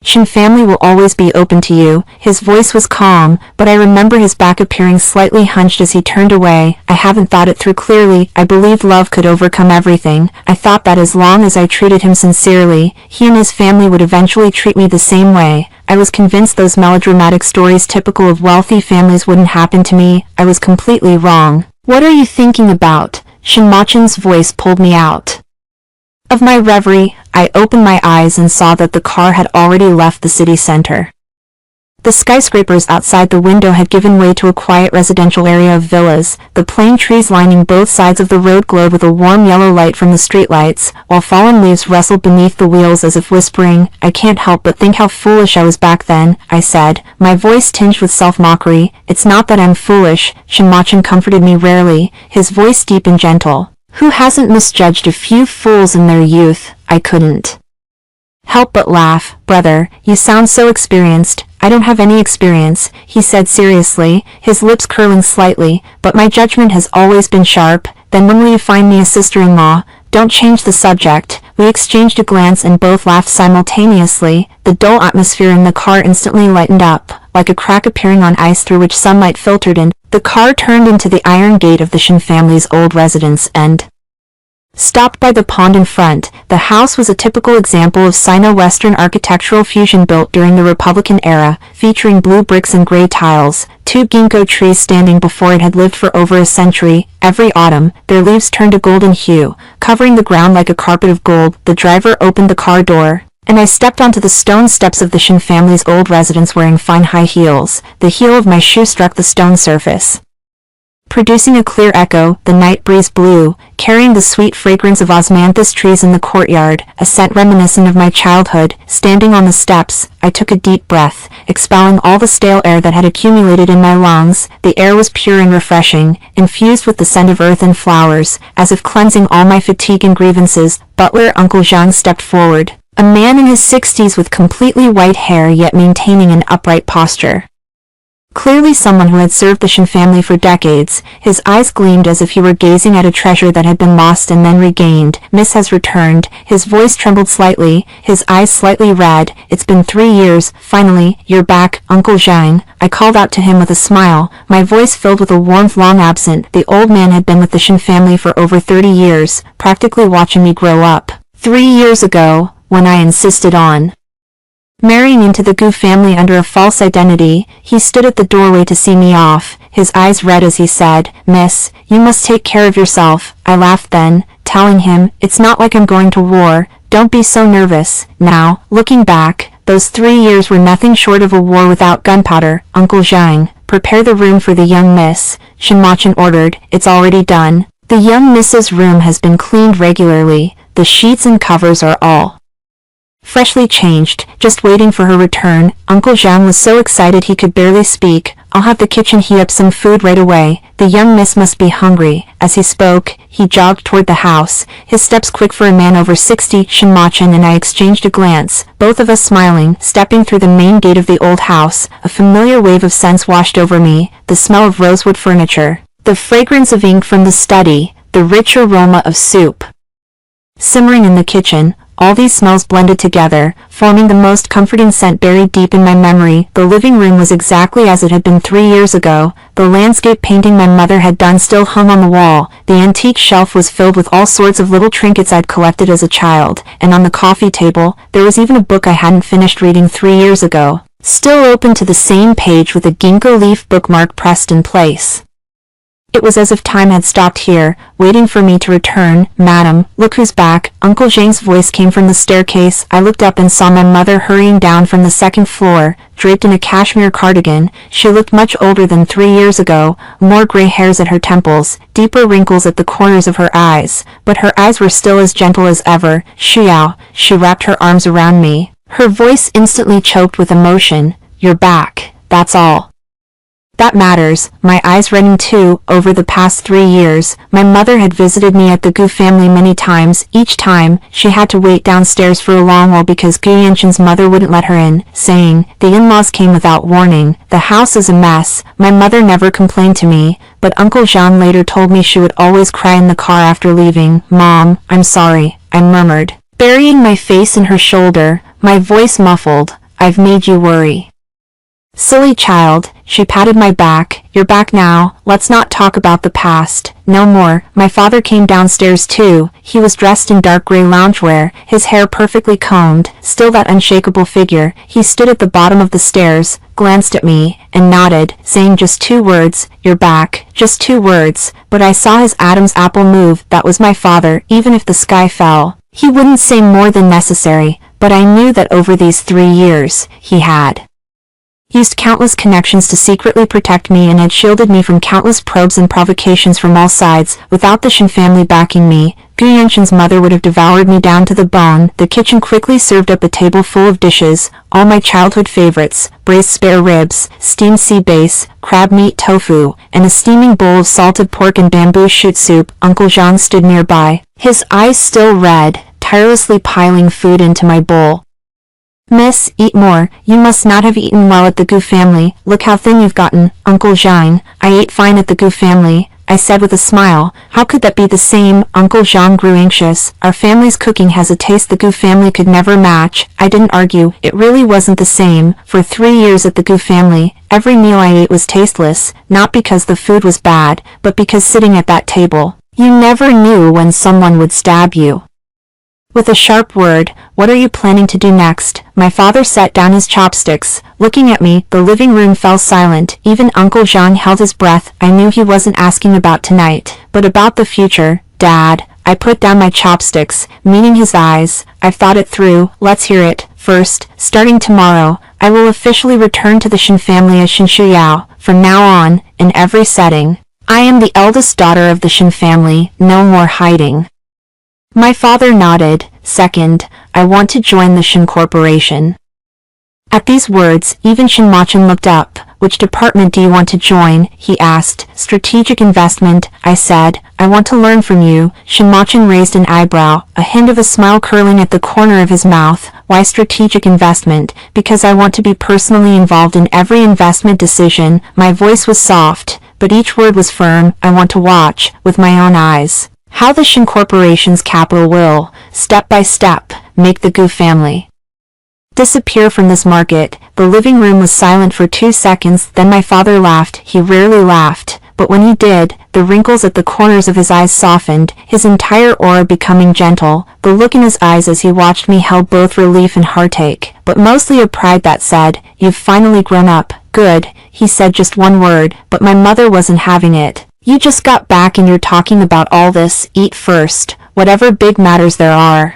Shin family will always be open to you." His voice was calm, but I remember his back appearing slightly hunched as he turned away. I haven't thought it through clearly. I believed love could overcome everything. I thought that as long as I treated him sincerely, he and his family would eventually treat me the same way. I was convinced those melodramatic stories typical of wealthy families wouldn't happen to me. I was completely wrong. "What are you thinking about?" Shinmochan's voice pulled me out of my reverie. I opened my eyes and saw that the car had already left the city center. The skyscrapers outside the window had given way to a quiet residential area of villas. The plane trees lining both sides of the road glowed with a warm yellow light from the streetlights, while fallen leaves rustled beneath the wheels as if whispering, "I can't help but think how foolish I was back then," I said, my voice tinged with self-mockery. "It's not that I'm foolish," Shinmochan comforted me rarely, his voice deep and gentle. "Who hasn't misjudged a few fools in their youth?" I couldn't help but laugh. "Brother, you sound so experienced." "I don't have any experience," he said seriously, his lips curling slightly, "but my judgment has always been sharp." "Then when will you find me a sister-in-law?" "Don't change the subject." We exchanged a glance and both laughed simultaneously. The dull atmosphere in the car instantly lightened up, like a crack appearing on ice through which sunlight filtered in. The car turned into the iron gate of the Shin family's old residence and stopped by the pond in front. The house was a typical example of Sino-Western architectural fusion built during the Republican era, featuring blue bricks and gray tiles. Two ginkgo trees standing before it had lived for over a century. Every autumn, their leaves turned a golden hue, covering the ground like a carpet of gold. The driver opened the car door, and I stepped onto the stone steps of the Shin family's old residence wearing fine high heels. The heel of my shoe struck the stone surface, producing a clear echo. The night breeze blew, carrying the sweet fragrance of osmanthus trees in the courtyard, a scent reminiscent of my childhood. Standing on the steps, I took a deep breath, expelling all the stale air that had accumulated in my lungs. The air was pure and refreshing, infused with the scent of earth and flowers, as if cleansing all my fatigue and grievances. Butler Uncle Zhang stepped forward, a man in his 60s with completely white hair yet maintaining an upright posture. Clearly someone who had served the Shin family for decades. His eyes gleamed as if he were gazing at a treasure that had been lost and then regained. "Miss has returned." His voice trembled slightly, his eyes slightly red. "It's been 3 years. Finally, you're back, Uncle Zhang," I called out to him with a smile, my voice filled with a warmth long absent. The old man had been with the Shin family for over 30 years, practically watching me grow up. 3 years ago, when I insisted on marrying into the Gu family under a false identity, he stood at the doorway to see me off, his eyes red as he said, "Miss, you must take care of yourself." I laughed then, telling him, "It's not like I'm going to war, don't be so nervous." Now, looking back, those 3 years were nothing short of a war without gunpowder. "Uncle Zhang, prepare the room for the young miss," Shinmachan ordered. "It's already done. The young miss's room has been cleaned regularly, the sheets and covers are all freshly changed, just waiting for her return." Uncle Zhang was so excited he could barely speak. "I'll have the kitchen heat up some food right away. The young miss must be hungry." As he spoke, he jogged toward the house, his steps quick for a man over 60. Shinmachan and I exchanged a glance, both of us smiling. Stepping through the main gate of the old house, a familiar wave of scents washed over me, the smell of rosewood furniture, the fragrance of ink from the study, the rich aroma of soup simmering in the kitchen. All these smells blended together, forming the most comforting scent buried deep in my memory. The living room was exactly as it had been 3 years ago. The landscape painting my mother had done still hung on the wall. The antique shelf was filled with all sorts of little trinkets I'd collected as a child, and on the coffee table, there was even a book I hadn't finished reading 3 years ago, still open to the same page with a ginkgo leaf bookmark pressed in place. It was as if time had stopped here, waiting for me to return. "Madam, look who's back." Uncle Zhang's voice came from the staircase. I looked up and saw my mother hurrying down from the second floor, draped in a cashmere cardigan. She looked much older than 3 years ago, more gray hairs at her temples, deeper wrinkles at the corners of her eyes, but her eyes were still as gentle as ever. "Xiao," she wrapped her arms around me, her voice instantly choked with emotion. "You're back, that's all that matters." My eyes reddened too. Over the past 3 years, my mother had visited me at the Gu family many times. Each time, she had to wait downstairs for a long while because Gu Yanshan's mother wouldn't let her in, saying, "The in-laws came without warning. The house is a mess." My mother never complained to me, but Uncle Zhang later told me she would always cry in the car after leaving. "Mom, I'm sorry," I murmured, burying my face in her shoulder, my voice muffled. "I've made you worry." "Silly child," she patted my back. "You're back now, let's not talk about the past. No more." My father came downstairs too. He was dressed in dark gray loungewear, his hair perfectly combed, still that unshakable figure. He stood at the bottom of the stairs, glanced at me, and nodded, saying just 2 words, "You're back." Just 2 words, but I saw his Adam's apple move. That was my father. Even if the sky fell, he wouldn't say more than necessary, but I knew that over these 3 years, he had used countless connections to secretly protect me and had shielded me from countless probes and provocations from all sides. Without the Shin family backing me, Gu Yanshan's mother would have devoured me down to the bone. The kitchen quickly served up a table full of dishes, all my childhood favorites: braised spare ribs, steamed sea bass, crab meat tofu, and a steaming bowl of salted pork and bamboo shoot soup. Uncle Zhang stood nearby, his eyes still red, tirelessly piling food into my bowl. "Miss, eat more. You must not have eaten well at the Gu family. Look how thin you've gotten." "Uncle Zhang, I ate fine at the Gu family. I said with a smile. How could that be the same? Uncle Jean grew anxious. Our family's cooking has a taste the Gu family could never match. I didn't argue. It really wasn't the same. For 3 years at the Gu family, every meal I ate was tasteless, not because the food was bad, but because sitting at that table, you never knew when someone would stab you. With a sharp word, "What are you planning to do next?" My father set down his chopsticks. Looking at me, the living room fell silent. Even Uncle Jean held his breath. I knew he wasn't asking about tonight, but about the future. "Dad," I put down my chopsticks, meeting his eyes. "I've thought it through. Let's hear it. First, starting tomorrow, I will officially return to the Shin family as Shin Shuyao. From now on, in every setting, I am the eldest daughter of the Shin family. No more hiding." My father nodded. "Second, I want to join the Shin Corporation." At these words, even Shin Machin looked up. "Which department do you want to join?" he asked. "Strategic investment," I said. "I want to learn from you." Shin Machin raised an eyebrow, a hint of a smile curling at the corner of his mouth. "Why strategic investment?" "Because I want to be personally involved in every investment decision." My voice was soft, but each word was firm. "I want to watch, with my own eyes, how the Shin Corporation's capital will, step by step, make the Gu family disappear from this market." The living room was silent for 2 seconds, then my father laughed. He rarely laughed, but when he did, the wrinkles at the corners of his eyes softened, his entire aura becoming gentle. The look in his eyes as he watched me held both relief and heartache, but mostly a pride that said, "You've finally grown up." "Good," he said, just one word, but my mother wasn't having it. "You just got back and you're talking about all this. Eat first, whatever big matters there are.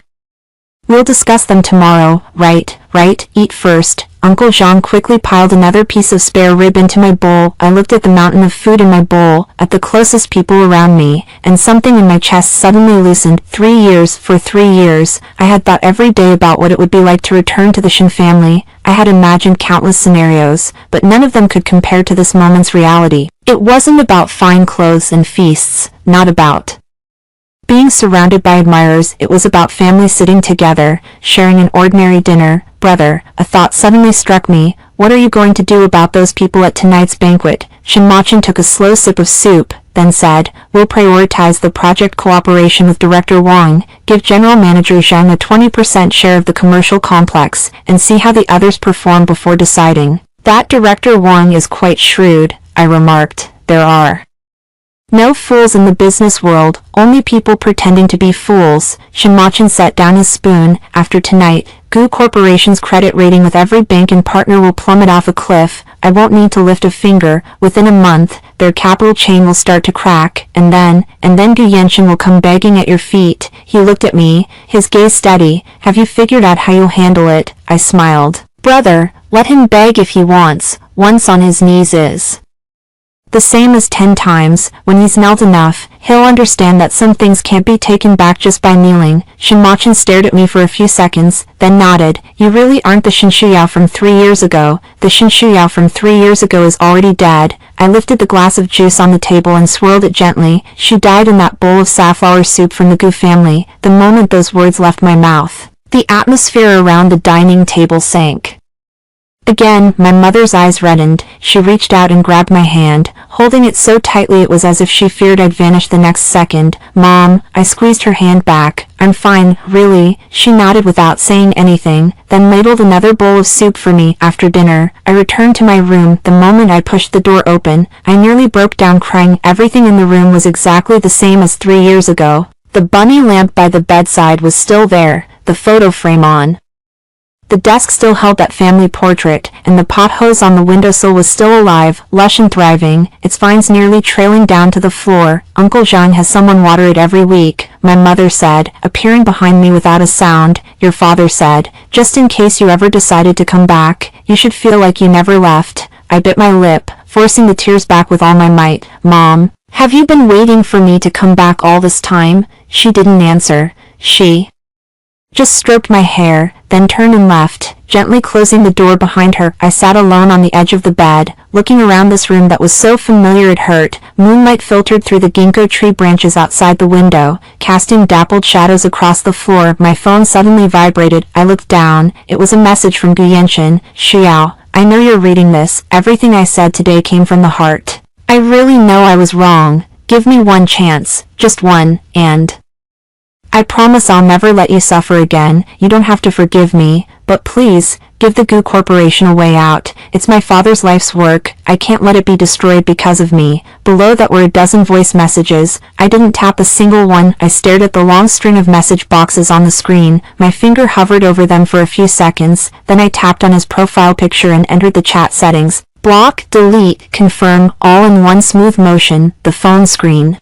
We'll discuss them tomorrow." Right, eat first." Uncle Jean quickly piled another piece of spare rib into my bowl. I looked at the mountain of food in my bowl, at the closest people around me, and something in my chest suddenly loosened. 3 years, for 3 years, I had thought every day about what it would be like to return to the Shin family. I had imagined countless scenarios, but none of them could compare to this moment's reality. It wasn't about fine clothes and feasts, not about being surrounded by admirers. It was about family sitting together, sharing an ordinary dinner. "Brother," a thought suddenly struck me. "What are you going to do about those people at tonight's banquet?" Shin Machin took a slow sip of soup, then said, "We'll prioritize the project cooperation with Director Wang, give General Manager Zhang a 20% share of the commercial complex, and see how the others perform before deciding." "That Director Wang is quite shrewd," I remarked. "There are no fools in the business world, only people pretending to be fools." Shin Machin set down his spoon. "After tonight, Gu Corporation's credit rating with every bank and partner will plummet off a cliff. I won't need to lift a finger. Within a month, their capital chain will start to crack, and then Gu Yenshin will come begging at your feet." He looked at me, his gaze steady. "Have you figured out how you'll handle it?" I smiled. "Brother, let him beg if he wants. Once on his knees is the same as 10 times. When he's knelt enough, he'll understand that some things can't be taken back just by kneeling." Shin Machin stared at me for a few seconds, then nodded. "You really aren't the Shin Shuyao from 3 years ago. The Shin Shuyao from 3 years ago is already dead." I lifted the glass of juice on the table and swirled it gently. "She died in that bowl of safflower soup from the Gu family." The moment those words left my mouth, the atmosphere around the dining table sank. Again, my mother's eyes reddened. She reached out and grabbed my hand, holding it so tightly it was as if she feared I'd vanish the next second. "Mom," I squeezed her hand back. "I'm fine, really." She nodded without saying anything, then ladled another bowl of soup for me. After dinner, I returned to my room. The moment I pushed the door open, I nearly broke down crying. Everything in the room was exactly the same as 3 years ago. The bunny lamp by the bedside was still there, the photo frame on the desk still held that family portrait, and the pot hose on the windowsill was still alive, lush and thriving, its vines nearly trailing down to the floor. "Uncle Jean has someone water it every week," my mother said, appearing behind me without a sound. "Your father said, just in case you ever decided to come back, you should feel like you never left." I bit my lip, forcing the tears back with all my might. "Mom, have you been waiting for me to come back all this time?" She didn't answer. She just stroked my hair, then turned and left, gently closing the door behind her. I sat alone on the edge of the bed, looking around this room that was so familiar it hurt. Moonlight filtered through the ginkgo tree branches outside the window, casting dappled shadows across the floor. My phone suddenly vibrated. I looked down. It was a message from Gu Yenshin. "Xiao, I know you're reading this. Everything I said today came from the heart. I really know I was wrong. Give me one chance, just one, and I promise I'll never let you suffer again. You don't have to forgive me, but please, give the Goo Corporation a way out. It's my father's life's work. I can't let it be destroyed because of me. Below that were a dozen voice messages. I didn't tap a single one. I stared at the long string of message boxes on the screen. My finger hovered over them for a few seconds. Then I tapped on his profile picture and entered the chat settings. Block, delete, confirm, all in one smooth motion. The phone screen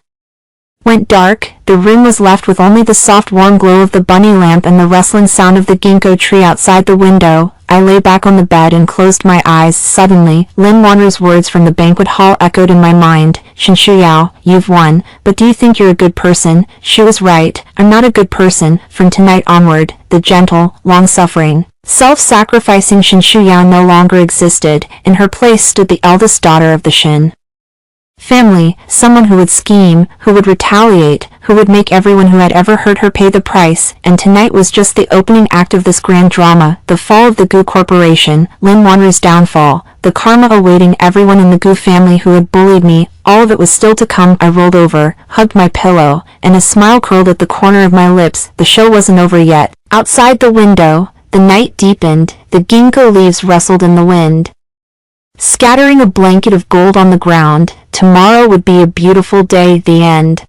went dark. The room was left with only the soft warm glow of the bunny lamp and the rustling sound of the ginkgo tree outside the window. I lay back on the bed and closed my eyes. Suddenly, Lin Wanru's words from the banquet hall echoed in my mind. Shinshu Yao, you've won, but do you think you're a good person? She was right. I'm not a good person. From tonight onward, the gentle, long-suffering, self-sacrificing Shinshu Yao no longer existed. In her place stood the eldest daughter of the Shin family, someone who would scheme, who would retaliate, who would make everyone who had ever hurt her pay the price, and tonight was just the opening act of this grand drama, the fall of the Goo Corporation, Lin Wanru's downfall, the karma awaiting everyone in the Goo family who had bullied me. All of it was still to come. I rolled over, hugged my pillow, and a smile curled at the corner of my lips. The show wasn't over yet. Outside the window, the night deepened, the ginkgo leaves rustled in the wind, scattering a blanket of gold on the ground. Tomorrow would be a beautiful day. The end.